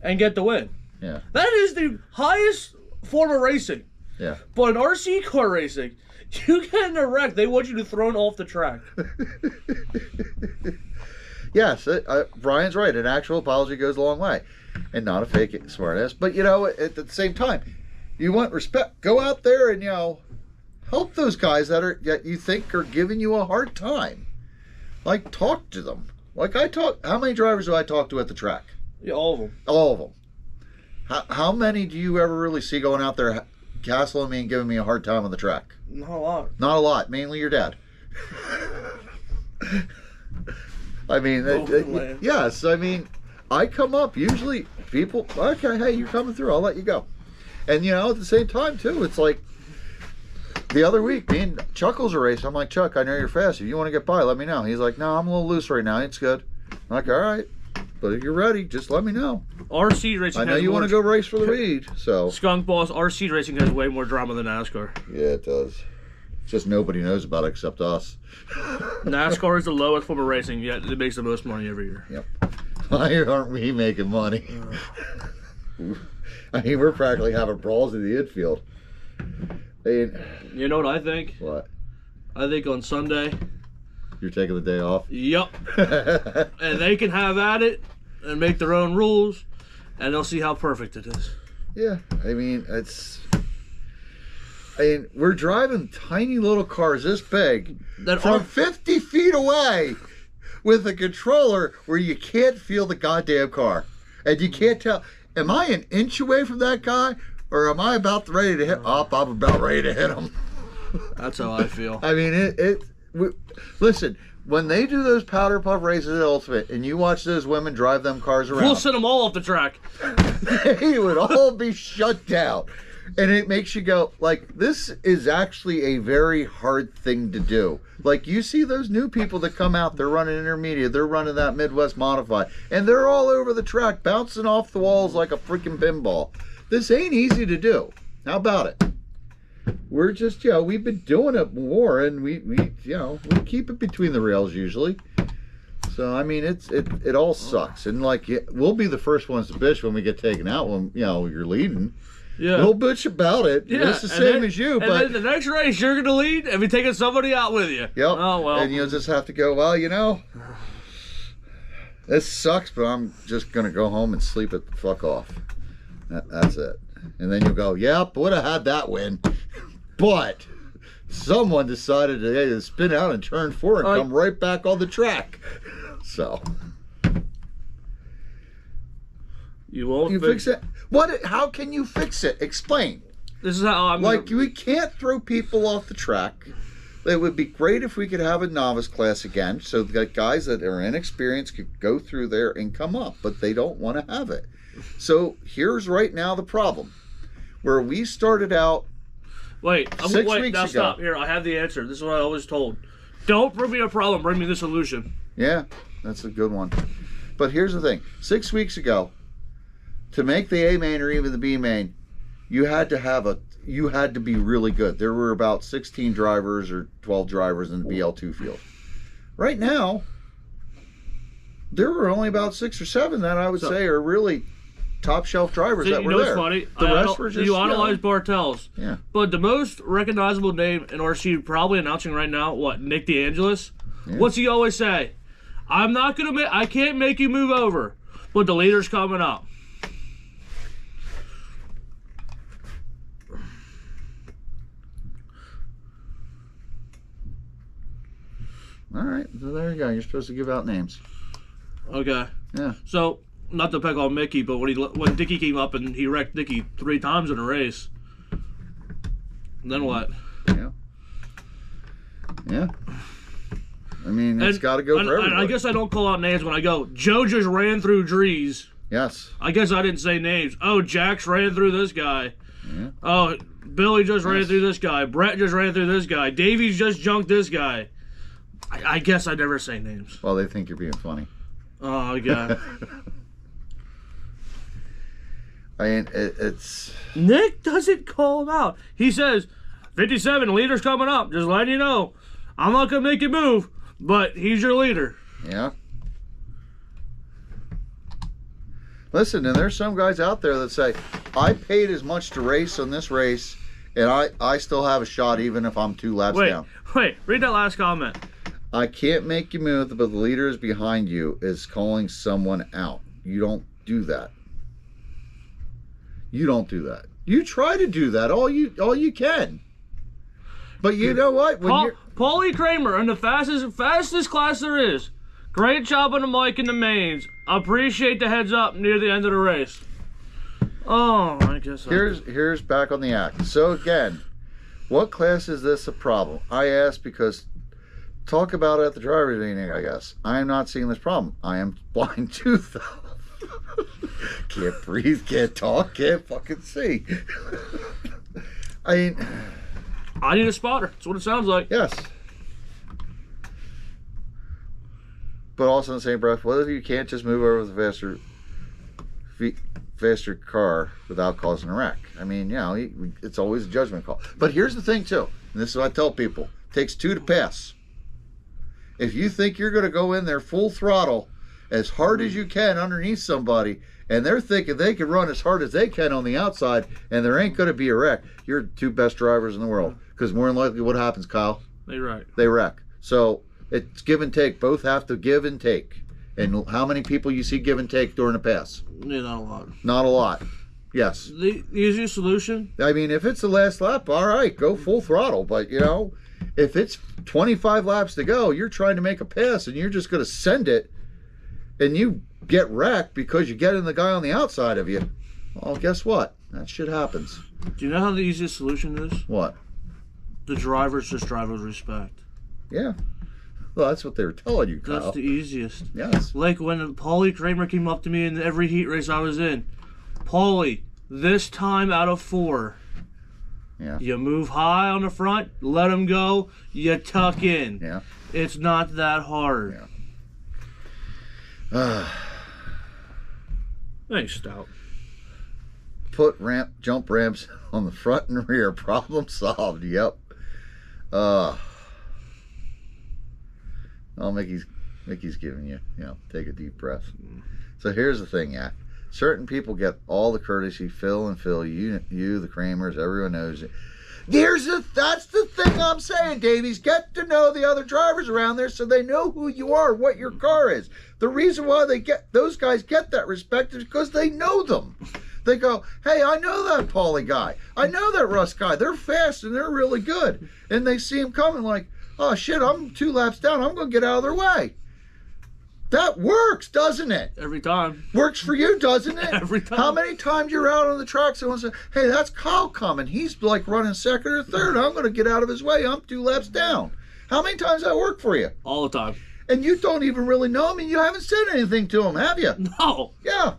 and get the win. Yeah. That is the highest form of racing. Yeah. But in RC car racing, you get in a wreck, they want you to throw it off the track. Yes, Brian's right. An actual apology goes a long way. And not a fake smartass. But, at the same time, you want respect. Go out there and, help those guys that you think are giving you a hard time. Like, talk to them. Like, how many drivers do I talk to at the track? Yeah, all of them. All of them. How many do you ever really see going out there castling me and giving me a hard time on the track? Not a lot. Not a lot. Mainly your dad. I mean, yes. I mean, I come up. Usually people, okay, hey, you're coming through. I'll let you go. And, at the same time, too, it's like the other week, me and Chuckles are racing. I'm like, Chuck, I know you're fast. If you want to get by, let me know. He's like, no, I'm a little loose right now. It's good. I'm like, all right. But if you're ready, just let me know. RC racing. I know you want to go race for the lead, so. Skunk Boss, RC racing has way more drama than NASCAR. Yeah, it does. It's just nobody knows about it except us. NASCAR is the lowest form of racing, yet it makes the most money every year. Yep. Why aren't we making money? I mean, we're practically having brawls in the infield. I mean, you know what I think? What? I think on Sunday. You're taking the day off? Yup. And they can have at it and make their own rules, and they'll see how perfect it is. Yeah, I mean, we're driving tiny little cars this big from 50 feet away with a controller where you can't feel the goddamn car. And you can't tell, am I an inch away from that guy, or am I about ready to hit? I'm about ready to hit him. That's how I feel. I mean, listen, when they do those powder puff races at Ultimate, and you watch those women drive them cars around, we'll send them all off the track. They would all be shut down. And it makes you go, like, this is actually a very hard thing to do. Like, you see those new people that come out, they're running intermediate, they're running that Midwest Modified, and they're all over the track, bouncing off the walls like a freaking pinball. This ain't easy to do. How about it? We're just, we've been doing it more, and we keep it between the rails usually. So, I mean, it all sucks. And, like, we'll be the first ones to bitch when we get taken out when, you're leading. Yeah. We'll bitch about it. Yeah. It's the same as you, but but then the next race you're gonna lead and be taking somebody out with you. Yep. Oh well. And you'll just have to go, well, this sucks, but I'm just gonna go home and sleep it the fuck off. That's it. And then you'll go, yep, would have had that win. But someone decided to spin out and turn 4 and come right back on the track. So you fix it. What? How can you fix it? Explain. This is how I'm we can't throw people off the track. It would be great if we could have a novice class again, so the guys that are inexperienced could go through there and come up, but they don't want to have it. So here's right now the problem. Where we started out Wait, 6 weeks now ago. Stop. Here, I have the answer. This is what I always told. Don't bring me a problem, bring me the solution. Yeah, that's a good one. But here's the thing. 6 weeks ago, to make the A main or even the B main, you had to be really good. There were about 16 drivers or 12 drivers in the BL2 field. Right now, there were only about 6 or 7 that I would say are really top shelf drivers that were there. Funny? The rest were just, you analyze Bartels. Yeah. But the most recognizable name in RC probably announcing right now, what, Nick DeAngelis? Yeah. What's he always say? I can't make you move over, but the leader's coming up. All right, so there you go. You're supposed to give out names. Okay. Yeah. So, not to pick on Mickey, but when Dickie came up and he wrecked Dickie 3 times in a race, then what? Yeah. Yeah. I mean, it's got to go for everybody. I guess I don't call out names when I go, Joe just ran through Dries. Yes. I guess I didn't say names. Oh, Jax ran through this guy. Yeah. Oh, Billy just ran through this guy. Brett just ran through this guy. Davies just junked this guy. I guess I never say names. Well, they think you're being funny. Oh, God. I mean, it's... Nick doesn't call him out. He says, 57, leader's coming up. Just letting you know. I'm not going to make you move, but he's your leader. Yeah. Listen, and there's some guys out there that say, I paid as much to race on this race, and I still have a shot even if I'm 2 laps down. Wait, read that last comment. I can't make you move, but the leader is behind you is calling someone out. You don't do that. You don't do that. You try to do that all you can. But you know what? Paulie Kramer in the fastest class there is. Great job on the mic in the mains. Appreciate the heads up near the end of the race. Oh, I guess here's back on the act. So again, what class is this a problem? I ask because talk about it at the driver's meeting, I guess. I am not seeing this problem. I am blind tooth. Can't breathe, can't talk, can't fucking see. I mean, I need a spotter. That's what it sounds like. Yes. But also in the same breath, what if you can't just move over with a faster car without causing a wreck? I mean, it's always a judgment call. But here's the thing too, and this is what I tell people: it takes 2 to pass. If you think you're going to go in there full throttle as hard as you can underneath somebody, and they're thinking they can run as hard as they can on the outside, and there ain't going to be a wreck, you're the 2 best drivers in the world. Because more than likely, what happens, Kyle? They wreck. They wreck. So it's give and take. Both have to give and take. And how many people you see give and take during a pass? Yeah, not a lot. Not a lot. Yes. The easiest solution? I mean, if it's the last lap, all right, go full throttle. But, if it's 25 laps to go, you're trying to make a pass, and you're just going to send it, and you get wrecked because you get in the guy on the outside of you, well, guess what? That shit happens. Do you know how the easiest solution is? What? The drivers just drive with respect. Yeah. Well, that's what they were telling you, Kyle. That's the easiest. Yes. Like when Paulie Kramer came up to me in every heat race I was in. Paulie, this time out of 4, Yeah. You move high on the front, let them go, you tuck in. Yeah. It's not that hard. Yeah. Thanks, Stout. Put jump ramps on the front and rear. Problem solved. Yep. Oh, Mickey's giving you, take a deep breath. So here's the thing, Yak. Certain people get all the courtesy. Phil, you, the Kramers, everyone knows it. That's the thing I'm saying, Davies. Get to know the other drivers around there so they know who you are, what your car is. The reason why those guys get that respect is because they know them. They go, hey, I know that Paulie guy. I know that Russ guy. They're fast and they're really good. And they see him coming like, oh shit, I'm 2 laps down. I'm going to get out of their way. That works, doesn't it? Every time. Works for you, doesn't it? Every time. How many times you're out on the track, someone says, hey, that's Kyle coming. He's like running second or third. I'm going to get out of his way. I'm 2 laps down. How many times that worked for you? All the time. And you don't even really know him, and you haven't said anything to him, have you? No. Yeah.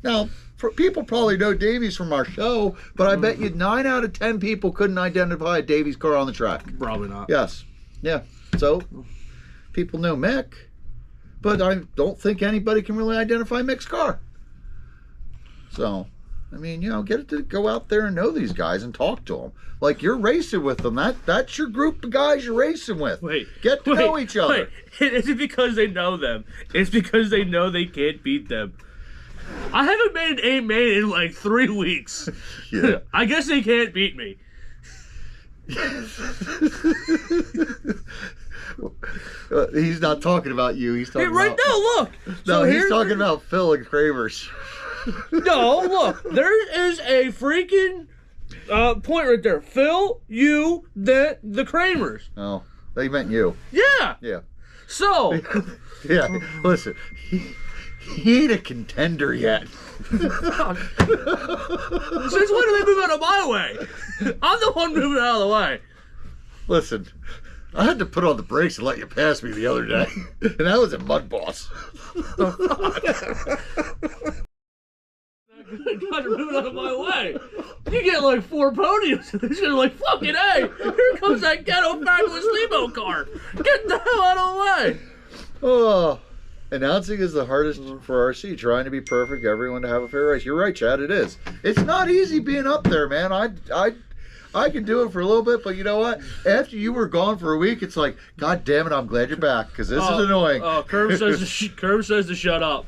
Now, people probably know Davies from our show, but I bet you 9 out of 10 people couldn't identify a Davies car on the track. Probably not. Yes. Yeah. So, people know Mick, but I don't think anybody can really identify Mick's car. So, I mean, get it to go out there and know these guys and talk to them. Like you're racing with them. That's your group of guys you're racing with. Get to know each other. Is it because they know them? It's because they know they can't beat them. I haven't made an 8-man in like 3 weeks. Yeah. I guess they can't beat me. He's not talking about you. He's talking right about... now, look. No, he's talking about Phil and Kramers. No, look. There is a freaking point right there. Phil, you, the Kramers. Oh, they meant you. Yeah. Yeah. So. Yeah. Listen, he ain't a contender yet. Since when do they move out of my way? I'm the one moving out of the way. Listen, I had to put on the brakes and let you pass me the other day, and that was a Mud Boss. God, you're moving out of my way. You get like 4 podiums. It's just like, fucking hey, here comes that ghetto fabulous limo car. Get the hell out of the way. Oh, announcing is the hardest for RC. Trying to be perfect, everyone to have a fair race. You're right, Chad. It is. It's not easy being up there, man. I can do it for a little bit, but you know what? After you were gone for a week, it's like, God damn it, I'm glad you're back because this is annoying. Oh, Kerm says to shut up.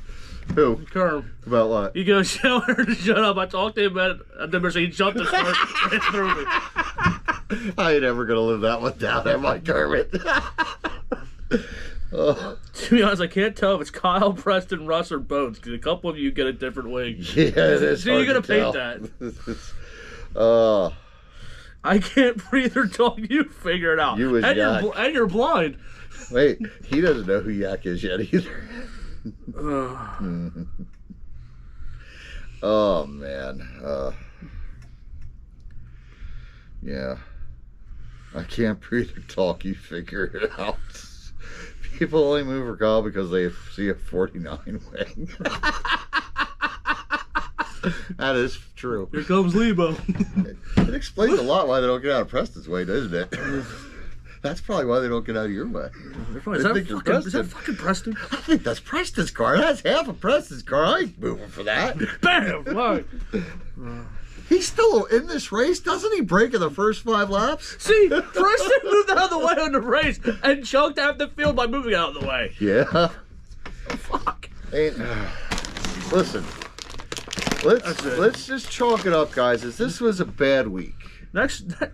Who? Kerm. About what? You go tell her to shut up. I talked to him about it. I remember he jumped the car right through me. I ain't ever gonna live that one down, am I, Kermit? To be honest, I can't tell if it's Kyle, Preston, Russ, or Bones because a couple of you get a different wing. Yeah, it is. So you're gonna paint that. I can't breathe or talk. You figure it out. You and Yak. You're blind. Wait, he doesn't know who Yak is yet either. Oh man. Yeah. I can't breathe or talk. You figure it out. People only move for Kyle because they see a 49 wing. That is true. Here comes Lebo. It explains a lot why they don't get out of Preston's way, doesn't it? That's probably why they don't get out of your way. Is that fucking Preston? I think that's Preston's car. That's half of Preston's car. I ain't moving for that. Bam! Right. He's still in this race. Doesn't he break in the first 5 laps? See, Preston moved out of the way on the race and choked half the field by moving out of the way. Yeah. Fuck. Listen. Let's just chalk it up, guys. This was a bad week.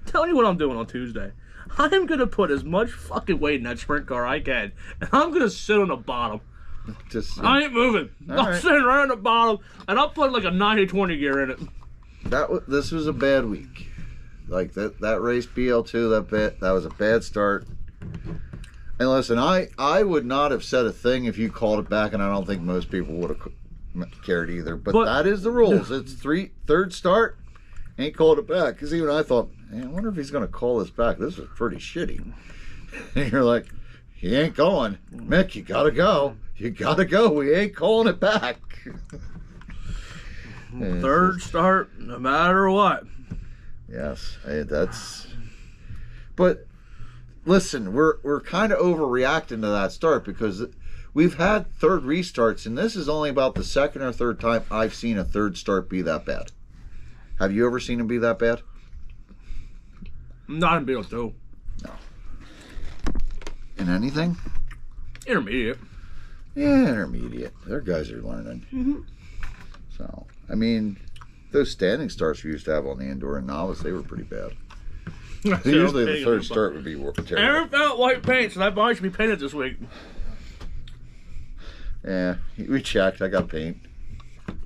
Tell you what I'm doing on Tuesday. I'm gonna put as much fucking weight in that sprint car I can, and I'm gonna sit on the bottom. I ain't moving. I'm sitting right on the bottom, and I'll put like a 90-20 gear in it. This was a bad week. Like that race BL2, that was a bad start. And listen, I would not have said a thing if you called it back, and I don't think most people would have cared either. But that is the rules. It's third start, ain't called it back. Because even I thought, I wonder if he's going to call this back. This was pretty shitty. And you're like, he ain't going. Mick, you got to go. You got to go. We ain't calling it back. Third start, no matter what. Yes, that's. But listen, we're kind of overreacting to that start because we've had third restarts, and this is only about the second or third time I've seen a third start be that bad. Have you ever seen him be that bad? Not in Beetle 2. No. In anything? Intermediate. Yeah, intermediate. Their guys are learning. Mm-hmm. So, I mean, those standing starts we used to have on the indoor and novice, they were pretty bad. Usually the third start would be terrible. Aaron found white paint, so that body should be painted this week. Yeah, we checked. I got paint.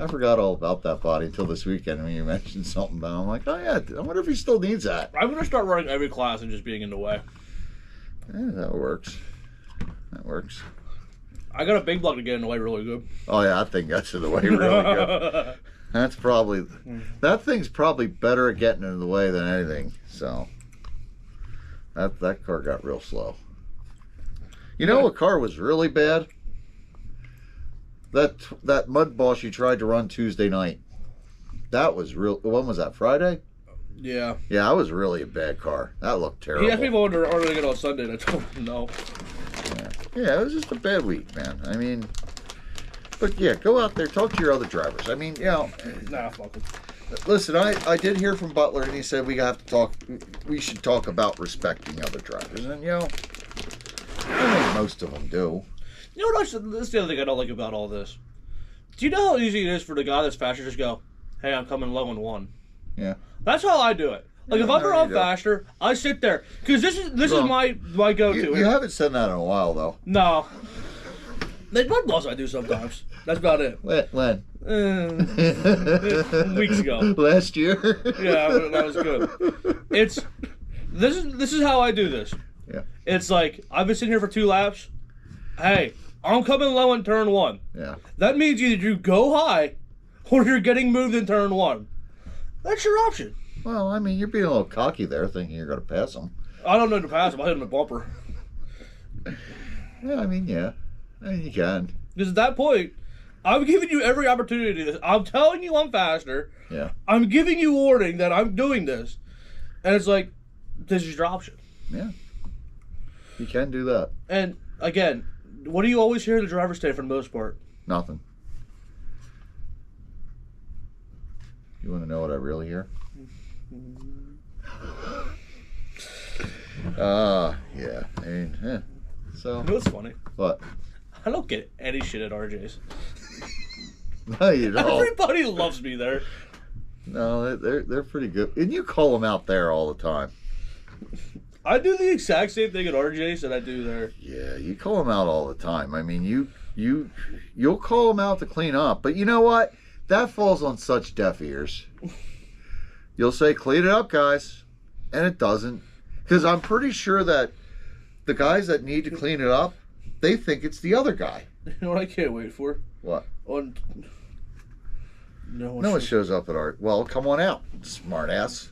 I forgot all about that body until this weekend when you mentioned something about it. I'm like, oh yeah, I wonder if he still needs that. I'm going to start running every class and just being in the way. Yeah, that works. That works. I got a big block to get in the way really good. Oh yeah, I think that's in the way really good. That thing's probably better at getting in the way than anything. So that car got real slow. You know what car was really bad? That Mud Boss you tried to run Tuesday night. That was real. When was that? Friday? Yeah. Yeah, that was really a bad car. That looked terrible. He asked me if I wanted to order it on Sunday, and I told him no. Yeah, it was just a bad week, man. I mean, but yeah, go out there, talk to your other drivers. I mean, you know. Nah, fuck him. Listen, I did hear from Butler, and he said we should talk about respecting other drivers. And, you know, I think most of them do. You know what? This is the other thing I don't like about all this. Do you know how easy it is for the guy that's faster to just go, hey, I'm coming low in one? Yeah. That's how I do it. Like, if I'm run faster, I sit there. Because this is my go-to. You haven't said that in a while, though. No. There's mud balls I do sometimes. That's about it. When? Weeks ago. Last year? Yeah, that was good. This is how I do this. Yeah. It's like, I've been sitting here for 2 laps. Hey, I'm coming low in turn 1. Yeah. That means either you go high or you're getting moved in turn 1. That's your option. Well, I mean, you're being a little cocky there, thinking you're going to pass them. I don't know to pass him. I hit him in the bumper. Yeah, I mean, you can. Because at that point, I'm giving you every opportunity to do this. I'm telling you I'm faster. Yeah. I'm giving you warning that I'm doing this. And it's like, this is your option. Yeah. You can do that. And, again, what do you always hear in the driver's stand for the most part? Nothing. You want to know what I really hear? Yeah. I mean, so. You know what's funny? What? I don't get any shit at RJ's. No, you don't. Everybody loves me there. No, they're pretty good. And you call them out there all the time. I do the exact same thing at RJ's that I do there. Yeah, you call them out all the time. I mean, you'll call them out to clean up, but you know what? That falls on such deaf ears. You'll say, clean it up, guys. And it doesn't. Because I'm pretty sure that the guys that need to clean it up, they think it's the other guy. You know what I can't wait for? What? No one shows up at our... Well, come on out, smart ass.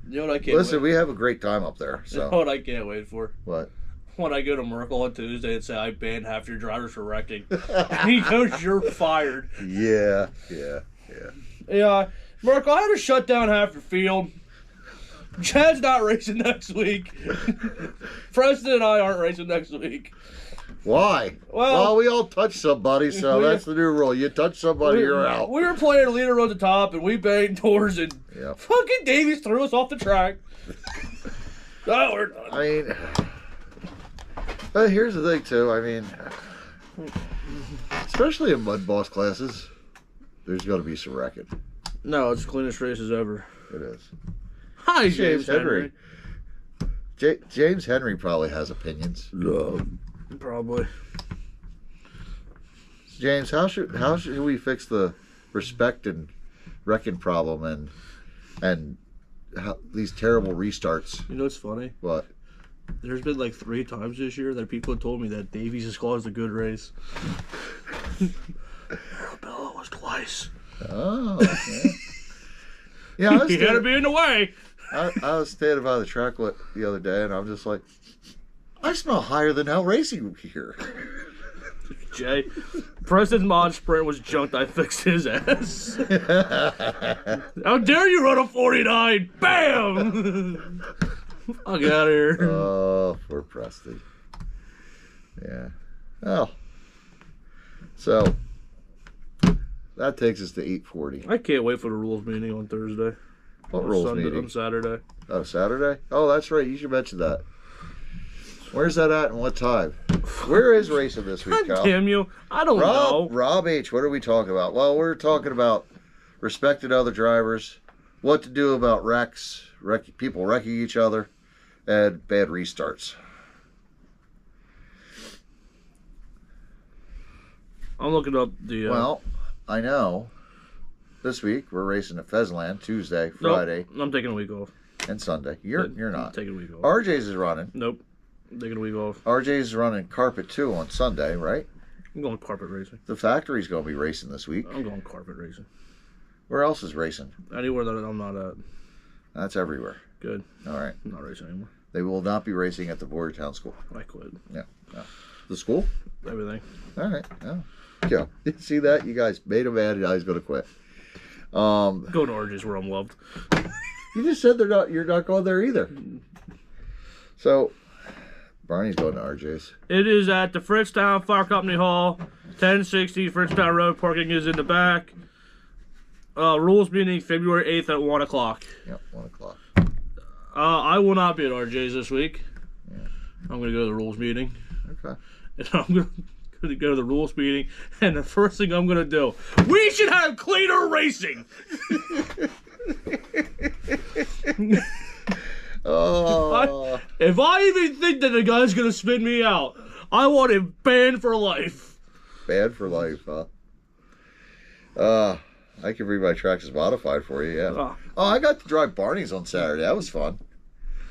You know what I can't Listen, wait we have a great time up there. So. You know what I can't wait for? What? When I go to Merkel on Tuesday and say, I banned half your drivers for wrecking. He goes, you're fired. Yeah. Yeah, Merkel, I had to shut down half your field. Chad's not racing next week. Preston and I aren't racing next week. Why? Well, we all touch somebody, so that's the new rule. You touch somebody, you're out. We were playing leader on the top, and we banged doors, and fucking Davies threw us off the track. No, we're done. I mean, but here's the thing, too. I mean, especially in Mud Boss classes, there's got to be some wrecking. No, it's the cleanest races ever. It is. Hi, James Henry. James Henry probably has opinions. Probably. James, how should we fix the respect and wrecking problem and how, these terrible restarts? You know what's funny? What? There's been like 3 times this year that people have told me that Davies has caused a good race. Arabella was twice. Oh, okay. Yeah, you gotta be in the way. I was standing by the track the other day, and I'm just like, I smell higher than Hell Racing here. Jay, Preston's mod sprint was junked. I fixed his ass. How dare you run a 49? Bam! Fuck out of here. Oh, poor Preston. Yeah. Oh. So, that takes us to 8:40. I can't wait for the rules meeting on Thursday. What rules Sunday, meeting? On Saturday. Oh, Saturday? Oh, that's right. You should mention that. Where's that at and what time? Where is racing this week, Kyle? Damn you. I don't know. Rob H., what are we talking about? Well, we're talking about respecting other drivers, what to do about wrecks, people wrecking each other, and bad restarts. I'm looking up the... Well, I know. This week, we're racing at Fezland, Tuesday, Nope, Friday, I'm taking a week off. and Sunday. You're I'm not. taking a week off. RJ's is running. Nope. I'm taking a week off. RJ's is running Carpet 2 on Sunday, right? I'm going carpet racing. The factory's going to be racing this week. I'm going carpet racing. Where else is racing? Anywhere that I'm not at. That's everywhere. Good. All right. I'm not racing anymore. They will not be racing at the Boyertown School. I quit. Yeah. No. The school? Everything. All right. Oh. Yeah. See that? You guys made him mad. Now he's going to quit. Go to RJ's where I'm loved. You just said you're not going there either. So, Barney's going to RJ's. It is at the Fritztown Fire Company Hall, 1060 Fritztown Road. Parking is in the back. Rules meeting February 8th at 1 o'clock. Yep, 1 o'clock. I will not be at RJ's this week. Yeah. I'm going to go to the rules meeting. Okay. And I'm going to go to the rules meeting. And the first thing I'm going to do, we should have cleaner racing. Oh. If I even think that the guy's going to spin me out, I want him banned for life. Bad for life, huh? I can bring my tracks modified for you, yeah. Oh, I got to drive Barney's on Saturday. That was fun.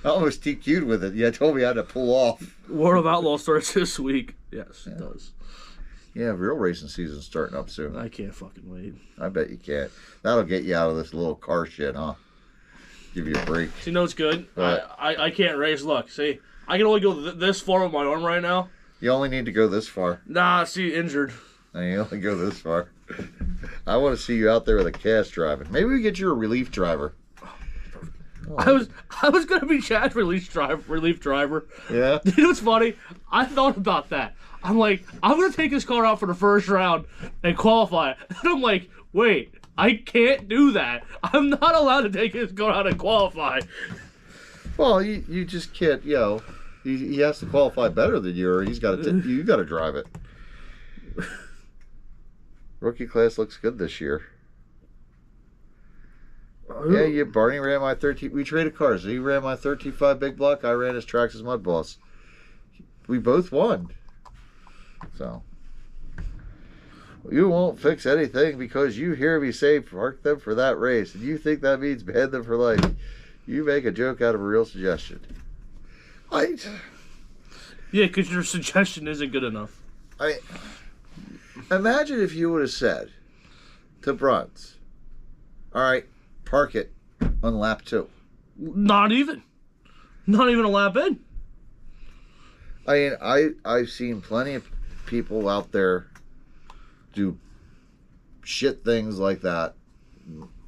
I almost TQ'd with it. Yeah, told me I had to pull off. World of Outlaw starts this week. Yes, it does. Yeah, real racing season's starting up soon. I can't fucking wait. I bet you can't. That'll get you out of this little car shit, huh? Give you a break. See, you know what's good? What? I can't race. Look, see, I can only go this far with my arm right now. You only need to go this far. Nah, see, injured. And you only go this far. I want to see you out there with a cast driving. Maybe we get you a relief driver. I was gonna be Chad's relief driver. Yeah? You know what's funny? I thought about that. I'm like, I'm gonna take this car out for the first round and qualify. And I'm like, wait, I can't do that. I'm not allowed to take his car out and qualify. Well, you just can't, you know. He has to qualify better than you, or you got to drive it. Rookie class looks good this year. Yeah, Barney ran my 13. We traded cars. He ran my 13.5 big block. I ran his Traxxas Mud Boss. We both won. So you won't fix anything because you hear me say park them for that race, and you think that means ban them for life. You make a joke out of a real suggestion. Yeah, because your suggestion isn't good enough. Imagine if you would have said to Bruns, all right, park it on lap 2. Not even a lap in. I mean, I've seen plenty of people out there do shit things like that,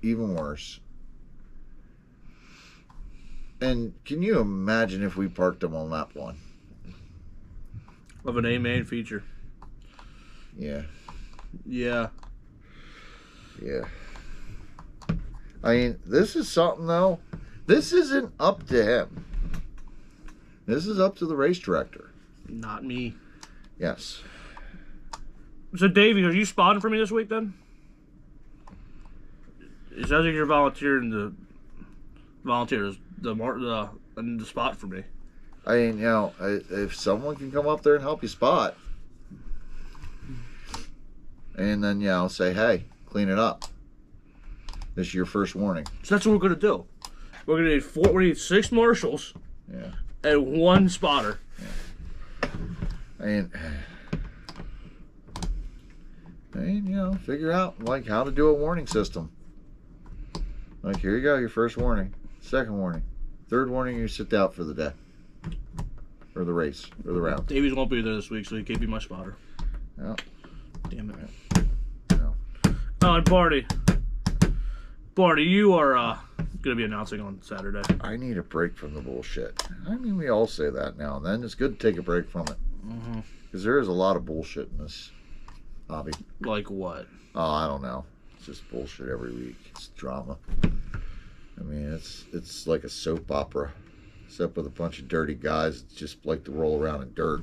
even worse. And can you imagine if we parked them on lap 1? Of an A-main feature. Yeah. Yeah. Yeah. I mean, this is something, though. This isn't up to him. This is up to the race director. Not me. Yes. So, Davey, are you spotting for me this week, then? It sounds like you're volunteering the spot for me. I mean, you know, if someone can come up there and help you spot, and then, you know, say, hey, clean it up. This is your first warning. So that's what we're going to do. We're going to need 6 marshals. Yeah. And 1 spotter. Yeah. I mean, you know, figure out, like, how to do a warning system. Like, here you go, your first warning. Second warning. Third warning, you sit out for the day. Or the race. Or the round. Davies won't be there this week, so he can't be my spotter. No. Damn it. No. Oh, and Barty, you are going to be announcing on Saturday. I need a break from the bullshit. I mean, we all say that now and then. It's good to take a break from it. Because there is a lot of bullshit in this hobby. Like what? Oh, I don't know. It's just bullshit every week. It's drama. I mean, it's like a soap opera, except with a bunch of dirty guys that just like to roll around in dirt.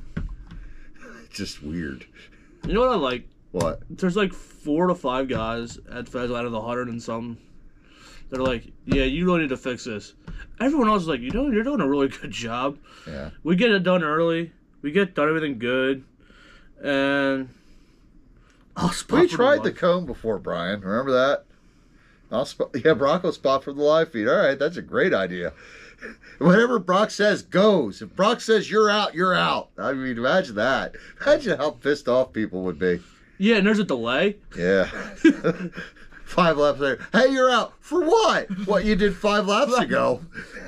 It's just weird. You know what I like? What? There's like 4 to 5 guys at Fez out of the 100 and some. They're like, yeah, you really need to fix this. Everyone else is like, you know, you're doing a really good job. Yeah. We get it done early. We get done everything good. And we tried the cone before, Brian. Remember that? Yeah, Bronco spot for the live feed. All right, that's a great idea. Whatever Brock says goes. If Brock says you're out, you're out. I mean, imagine that. Imagine how pissed off people would be. Yeah, and there's a delay. Yeah. 5 laps later. Hey, you're out. For what? What you did 5 laps ago.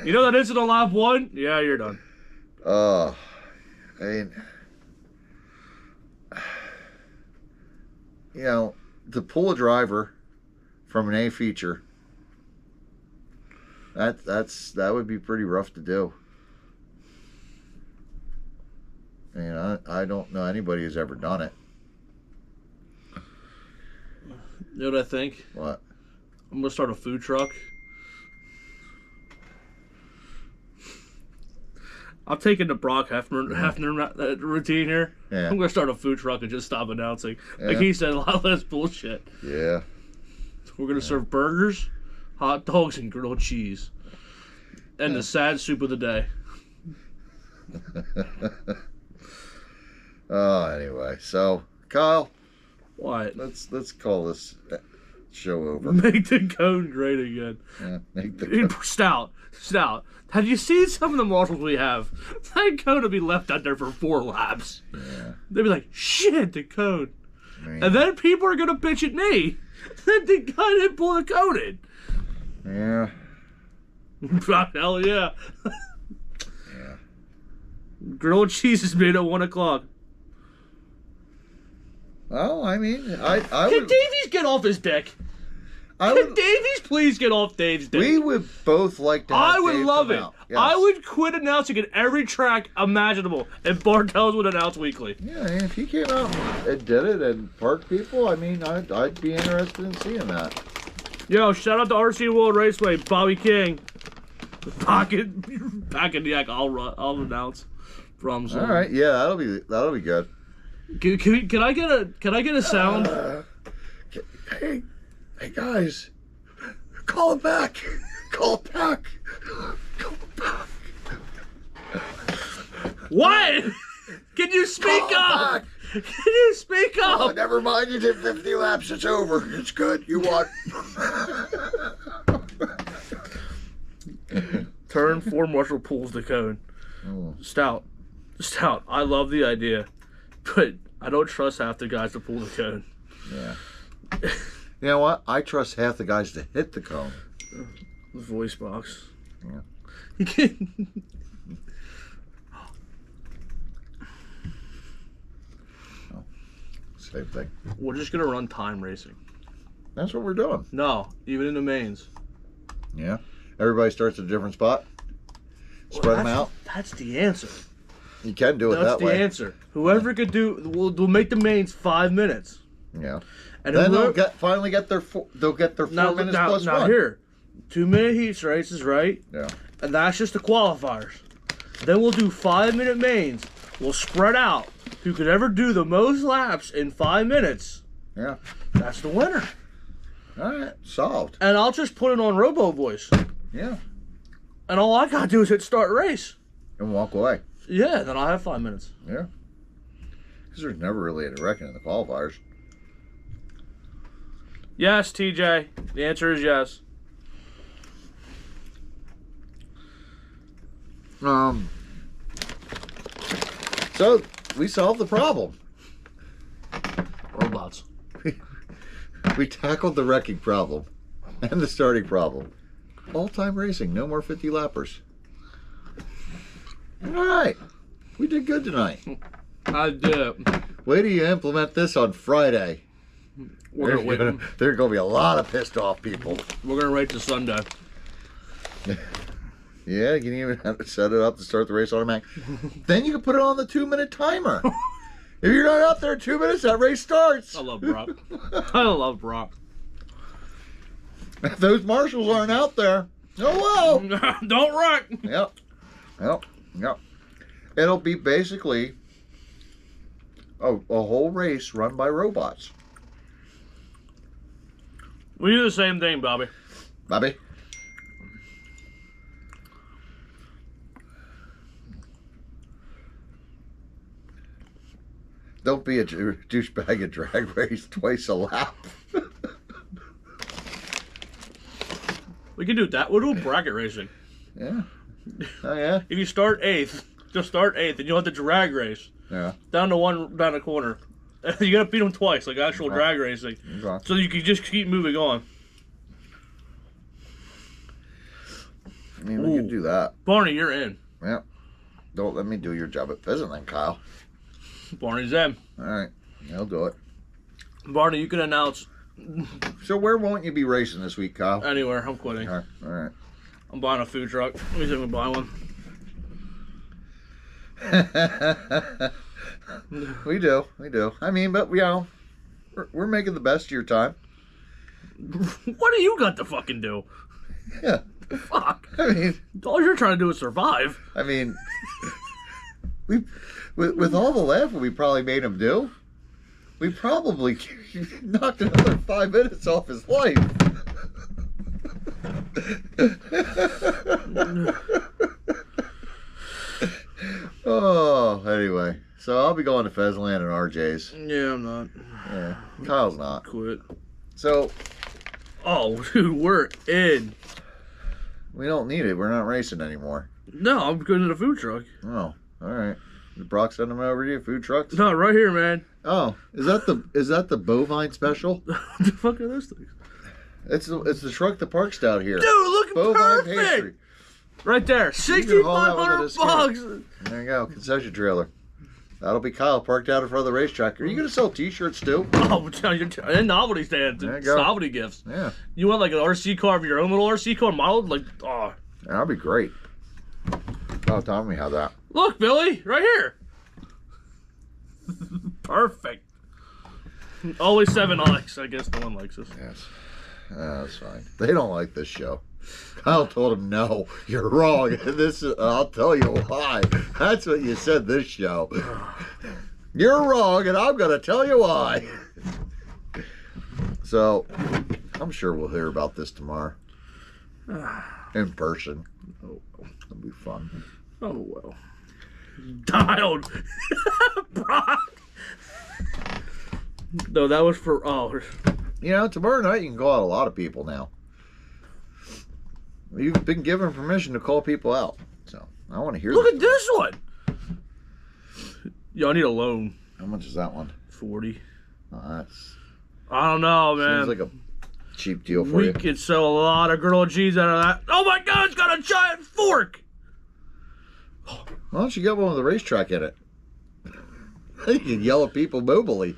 You know that incident on lap 1? Yeah, you're done. I mean, you know, to pull a driver from an A feature, that would be pretty rough to do. I mean, I don't know anybody who's ever done it. You know what I think? What? I'm going to start a food truck. I'm taking the Brock Hefner routine here. Yeah. I'm going to start a food truck and just stop announcing. Yeah. Like he said, a lot less bullshit. Yeah. We're going to serve burgers, hot dogs, and grilled cheese. And the sad soup of the day. Oh, anyway. So, Kyle, What? let's call this show over. Make the cone great again. Yeah, make the Stout. Have you seen some of the models we have? That cone will be left out there for 4 laps. Yeah. They'll be like, shit, the cone. I mean, And then people are going to bitch at me that the guy didn't pull the cone in. yeah. Hell yeah. Yeah. Grilled cheese is made at 1 o'clock. Well, I mean, I Can would. Davies get off his dick? I Can would. Davies please get off Dave's dick? We would both like to. Have I would Dave love come it. out. Yes. I would quit announcing at every track imaginable, and Bartels would announce weekly. Yeah, and if he came out and did it and parked people, I mean, I'd be interested in seeing that. Yo, shout out to RC World Raceway, Bobby King. Pocket Yak, I'll announce from. All right, yeah, that'll be good. Can I get a sound? Hey guys, call it back. Call it back. Call it back. What? Can you speak Call it up? back. Can you speak Oh, up? never mind. You did 50 laps. It's over. It's good. You won. Turn 4 Marshall pulls the cone. Oh. Stout. I love the idea, but I don't trust half the guys to pull the cone. Yeah. You know what? I trust half the guys to hit the cone. The voice box. Yeah. You can. Same thing. We're just gonna run time racing. That's what we're doing. No, even in the mains. Yeah. Everybody starts at a different spot. Spread them out. That's the answer. You can do it That's that the way. answer. Whoever could do, we'll make the mains 5 minutes. Yeah. And Then whoever- they'll get their 4 minutes plus now 1. here, 2-minute heats races, right? Yeah. And that's just the qualifiers. Then we'll do 5-minute mains. We'll spread out. Who could ever do the most laps in 5 minutes? Yeah. That's the winner. All right. Solved. And I'll just put it on Robo Voice. Yeah. And all I gotta do is hit start race. And walk away. Yeah, then I'll have 5 minutes. Yeah. Because there's never really any wrecking in the qualifiers. Yes, TJ. The answer is yes. So we solved the problem. Robots. We tackled the wrecking problem and the starting problem. All-time racing. No more 50 lappers. All right. We did good tonight. I did. Wait till you implement this on Friday. We're gonna There are going to be a lot of pissed off people. We're gonna wait till Sunday. Yeah, you can even have to set it up to start the race automatic. Then you can put it on the 2-minute timer. If you're not out there in 2 minutes, that race starts. I love Brock. I love Brock. If those marshals aren't out there, oh well. Don't wreck. Yep. It'll be basically a whole race run by robots. We do the same thing, Bobby. Bobby? Don't be a douchebag at drag race twice a lap. We can do that. We'll do bracket racing. Yeah. Oh, yeah? If you start 8th, just start 8th, and you'll have the drag race. Yeah. Down the corner. You gotta beat them twice, like actual drag racing. Okay. So you can just keep moving on. I mean, we can do that. Barney, you're in. Yeah. Don't let me do your job at Pheasant then, Kyle. Barney's in. All right. I'll do it. Barney, you can announce So where won't you be racing this week, Kyle? anywhere. I'm quitting. All right. I'm buying a food truck. Let me see if I can buy one. We do. I mean, but we're making the best of your time. What do you got to fucking do? Yeah. Fuck. I mean, All you're trying to do is survive. we with all the laughing we probably made him do, we probably knocked another 5 minutes off his life. Oh, anyway. So I'll be going to Pheasantland and RJ's. Yeah, I'm not. Yeah. Kyle's not. Quit. So Oh, dude, we're in. we don't need it. We're not racing anymore. No, I'm going to the food truck. Oh, all right. Did Brock send them over to you? Food trucks? No, right here, man. Oh, is that the bovine special? What the fuck are those things? It's the truck that parks out here. Dude, look Bovine perfect. pastry. Right there, $6,500. There you go, concession trailer. That'll be Kyle parked out in front of the racetrack. Are you going to sell T-shirts too? Oh, and novelty stands There you and go. novelty gifts. Yeah, You want like an RC car of your own little RC car modeled? Like, oh. that'll be great. Oh, tell me how that. Look, Billy, right here. Perfect. Always 7 likes. I guess no one likes us. Yes, that's fine. They don't like this show. Kyle told him, no, you're wrong. I'll tell you why. That's what you said this show. You're wrong, and I'm going to tell you why. So, I'm sure we'll hear about this tomorrow. In person. It'll be fun. Oh, well. Dialed. Brock. No, that was for... Oh. You know, tomorrow night you can call out a lot of people now. You've been given permission to call people out. So, I want to hear Look this. at this one. Yo, I need a loan. How much is that one? 40. Oh, that's... I don't know, man. Seems like a cheap deal for We you. could sell a lot of grilled cheese out of that. Oh my God, it's got a giant fork. Why don't you get one with a racetrack in it? You can yell at people mobily.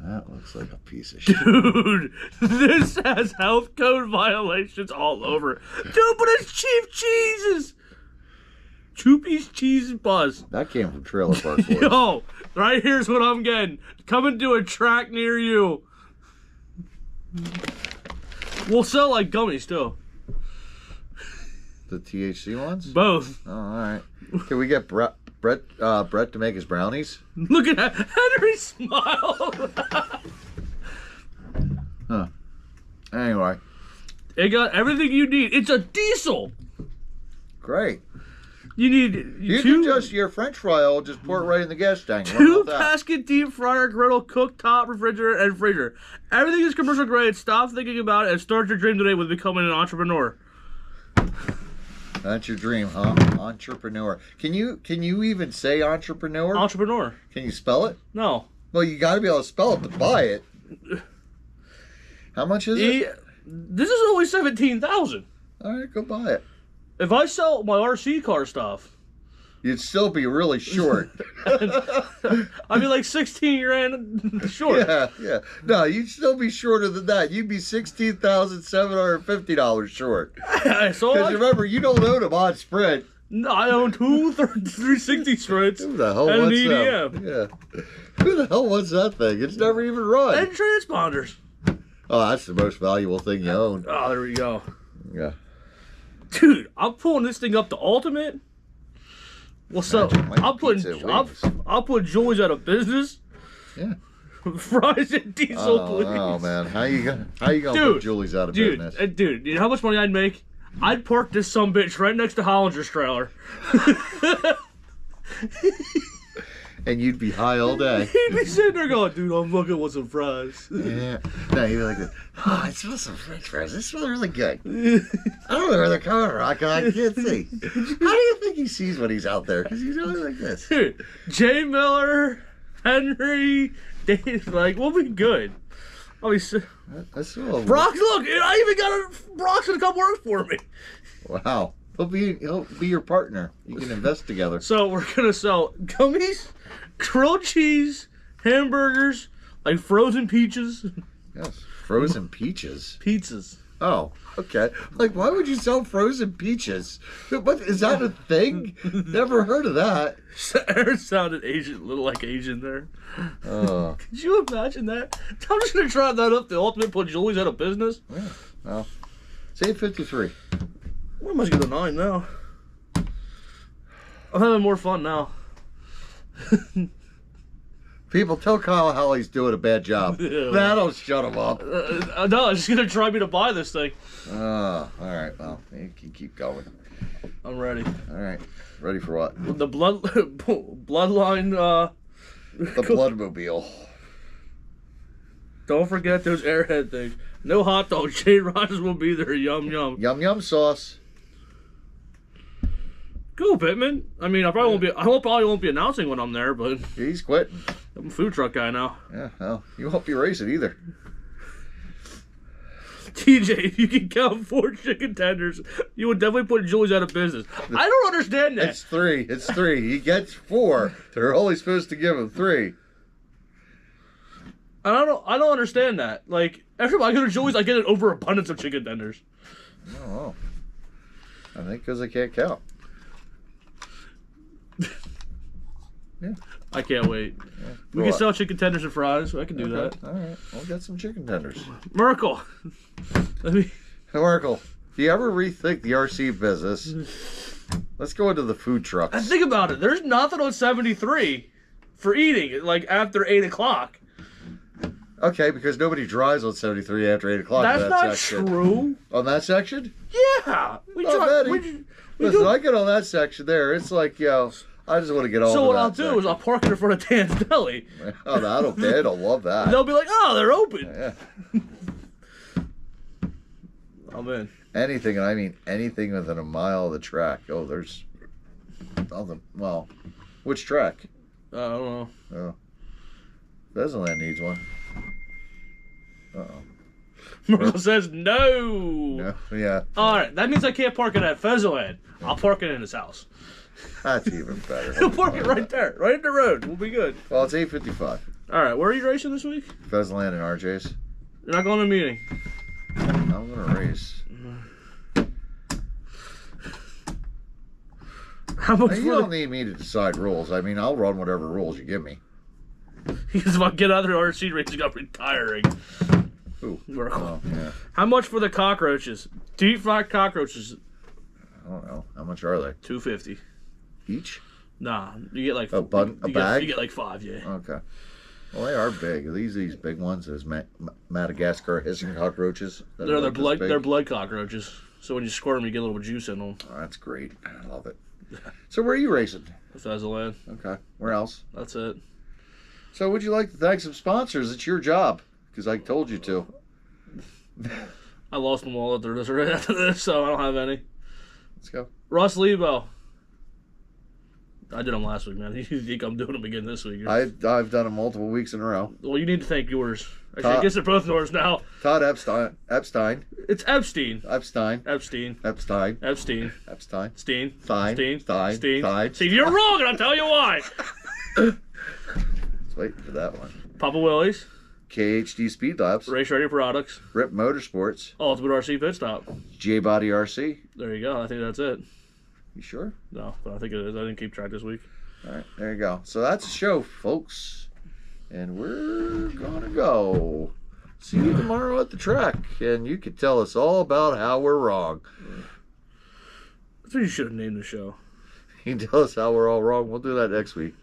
That looks like a piece of shit. Dude, this has health code violations all over. Dude, but it's cheap cheeses. Choopy's Cheese and Buzz. That came from Trailer Park Boys. Yo, right here's what I'm getting. Coming to a track near you. We'll sell like gummies too. The THC ones? Both. Oh, all right. Can we get Brett to make his brownies? Look at that. Henry smiled. Huh. Anyway. It got everything you need. It's a diesel. Great. You need You two, can just, your French fry oil, just pour it right in the gas tank. What two about that? basket deep fryer, griddle, cooktop, refrigerator, and freezer. Everything is commercial grade. Stop thinking about it and start your dream today with becoming an entrepreneur. That's your dream, huh? Entrepreneur. Can you even say entrepreneur? Entrepreneur. Can you spell it? No. Well, you got to be able to spell it to buy it. How much is it? This is only $17,000. All right, go buy it. If I sell my RC car stuff, you'd still be really short. I'd be like 16 grand short. Yeah. No, you'd still be shorter than that. You'd be $16,750 short. So Because remember, you don't own them on Sprint. no, I own two 360 Sprints Who the hell and an wants EDM. them? Yeah. Who the hell wants that thing? It's never even run. And transponders. Oh, that's the most valuable thing you own. Oh, there we go. Yeah. Dude, I'm pulling this thing up to ultimate. What's up? Imagine I'm pizza putting wings. I'll put Julie's out of business. Yeah. Fries and diesel, please. Oh man, how you gonna Dude, put Julie's out of Dude, business? dude, you know how much money I'd make? I'd park this sumbitch right next to Hollinger's trailer. And you'd be high all day. He'd be sitting there going, dude, I'm looking with some fries. Yeah. No, you'd be like this. Oh, I smell some French fries. They smell really good. I don't know where they're coming from. I can't see. How do you think he sees when he's out there? Because he's always like this. Dude, Jay Miller, Henry, Dave, like, we'll be good. I'll be That's all. Brock's, look, I even got Brock's gonna come work for me. Wow. He'll be your partner. You can invest together. So we're gonna sell gummies, grilled cheese, hamburgers, like frozen peaches, Yes. Frozen peaches. pizzas. Oh, okay. Like, why would you sell frozen peaches? What is that a thing? Never heard of that. Aaron sounded Asian, a little like Asian there. Oh, Could you imagine that? I'm just gonna try that up. The ultimate put Julie's out of business. yeah. Well, it's 8:53. We must get a 9 now. I'm having more fun now. People, tell Kyle how he's doing a bad job. Yeah. That'll shut him up. No, it's just gonna try me to buy this thing. Oh, all right. Well, you can keep going. I'm ready. All right. Ready for what? The bloodline. The Bloodmobile. Don't forget those airhead things. No hot dogs. Jay Rogers will be there. Yum yum. Yum yum sauce. Cool, Pittman. I mean, I probably won't be announcing when I'm there, but He's quitting. I'm a food truck guy now. Yeah. Well, you won't be racing either. TJ, if you can count 4 chicken tenders, you would definitely put Julie's out of business. I don't understand that. It's 3. It's 3. He gets 4. They're only supposed to give him 3. I don't understand that. Like, every time I go to Julie's, I get an overabundance of chicken tenders. Oh. I think because I can't count. Yeah. I can't wait. Yeah. We can sell chicken tenders and fries. I can do that. All right. We'll get some chicken tenders. Merkel. Let me. Hey, Markle, if you ever rethink the RC business, let's go into the food trucks. And think about it. There's nothing on 73 for eating, like, after 8 o'clock. Okay, because nobody drives on 73 after 8 o'clock. That's in that not section. true. On that section? Yeah. We Not try, many. we Listen, do. I get on that section there. It's like, I just want to get all. So what I'll do is I'll park it in front of Dan's Deli. Oh, no, I don't care. I don't love that. They'll be like, oh, they're open. Yeah. I'm in. Anything, and I mean anything within a mile of the track. Oh, there's nothing. Well, which track? I don't know. Oh, Vesaland needs one. Uh-oh. Merkel says no. No, yeah, All right, that means I can't park it at Fezzoland. I'll park it in his house. that's even better. He'll park it right there, right in the road. We'll be good. Well, it's 8:55. All right, where are you racing this week? Vesaland and RJ's. You're not going to a meeting. I'm gonna race. How much Now, you for don't need me to decide rules. I mean, I'll run whatever rules you give me. Because if I get out of the RC race, I'm retiring. Ooh. Merkel. Oh, yeah. How much for the cockroaches? Deep fried cockroaches, I don't know. How much are they? $2.50. Each? Nah, you get like A bag? You get like 5, yeah. Okay. Well, they are big. Are these big ones? Those Madagascar hissing cockroaches? that are They're like this blood. big? They're blood cockroaches. So when you squirt them, you get a little juice in them. Oh, that's great. I love it. So where are you racing? Fezzoland. Okay. Where else? That's it. So would you like to thank some sponsors? It's your job. Because I told you to. I lost them all after this, so I don't have any. Let's go. Russ Lebo. I did them last week, man. You think I'm doing them again this week? I've done them multiple weeks in a row. Well, you need to thank yours. Actually, I guess they're both yours now. Todd Epstein. It's Epstein. Epstein. Epstein. Epstein. Epstein. Epstein. Steen. Stein. Steen. Stein. Steen. Stein. See, you're wrong, and I'll tell you why. Let's wait for that one. Papa Willie's. KHD Speed Labs. Race Ready Products. Rip Motorsports. Ultimate RC Pit Stop. J Body RC. There you go. I think that's it. You sure? No, but I think it is. I didn't keep track this week. All right, there you go. So that's the show, folks. And we're going to go. See you tomorrow at the track. And you can tell us all about how we're wrong. That's what you should have named the show. You can tell us how we're all wrong. We'll do that next week.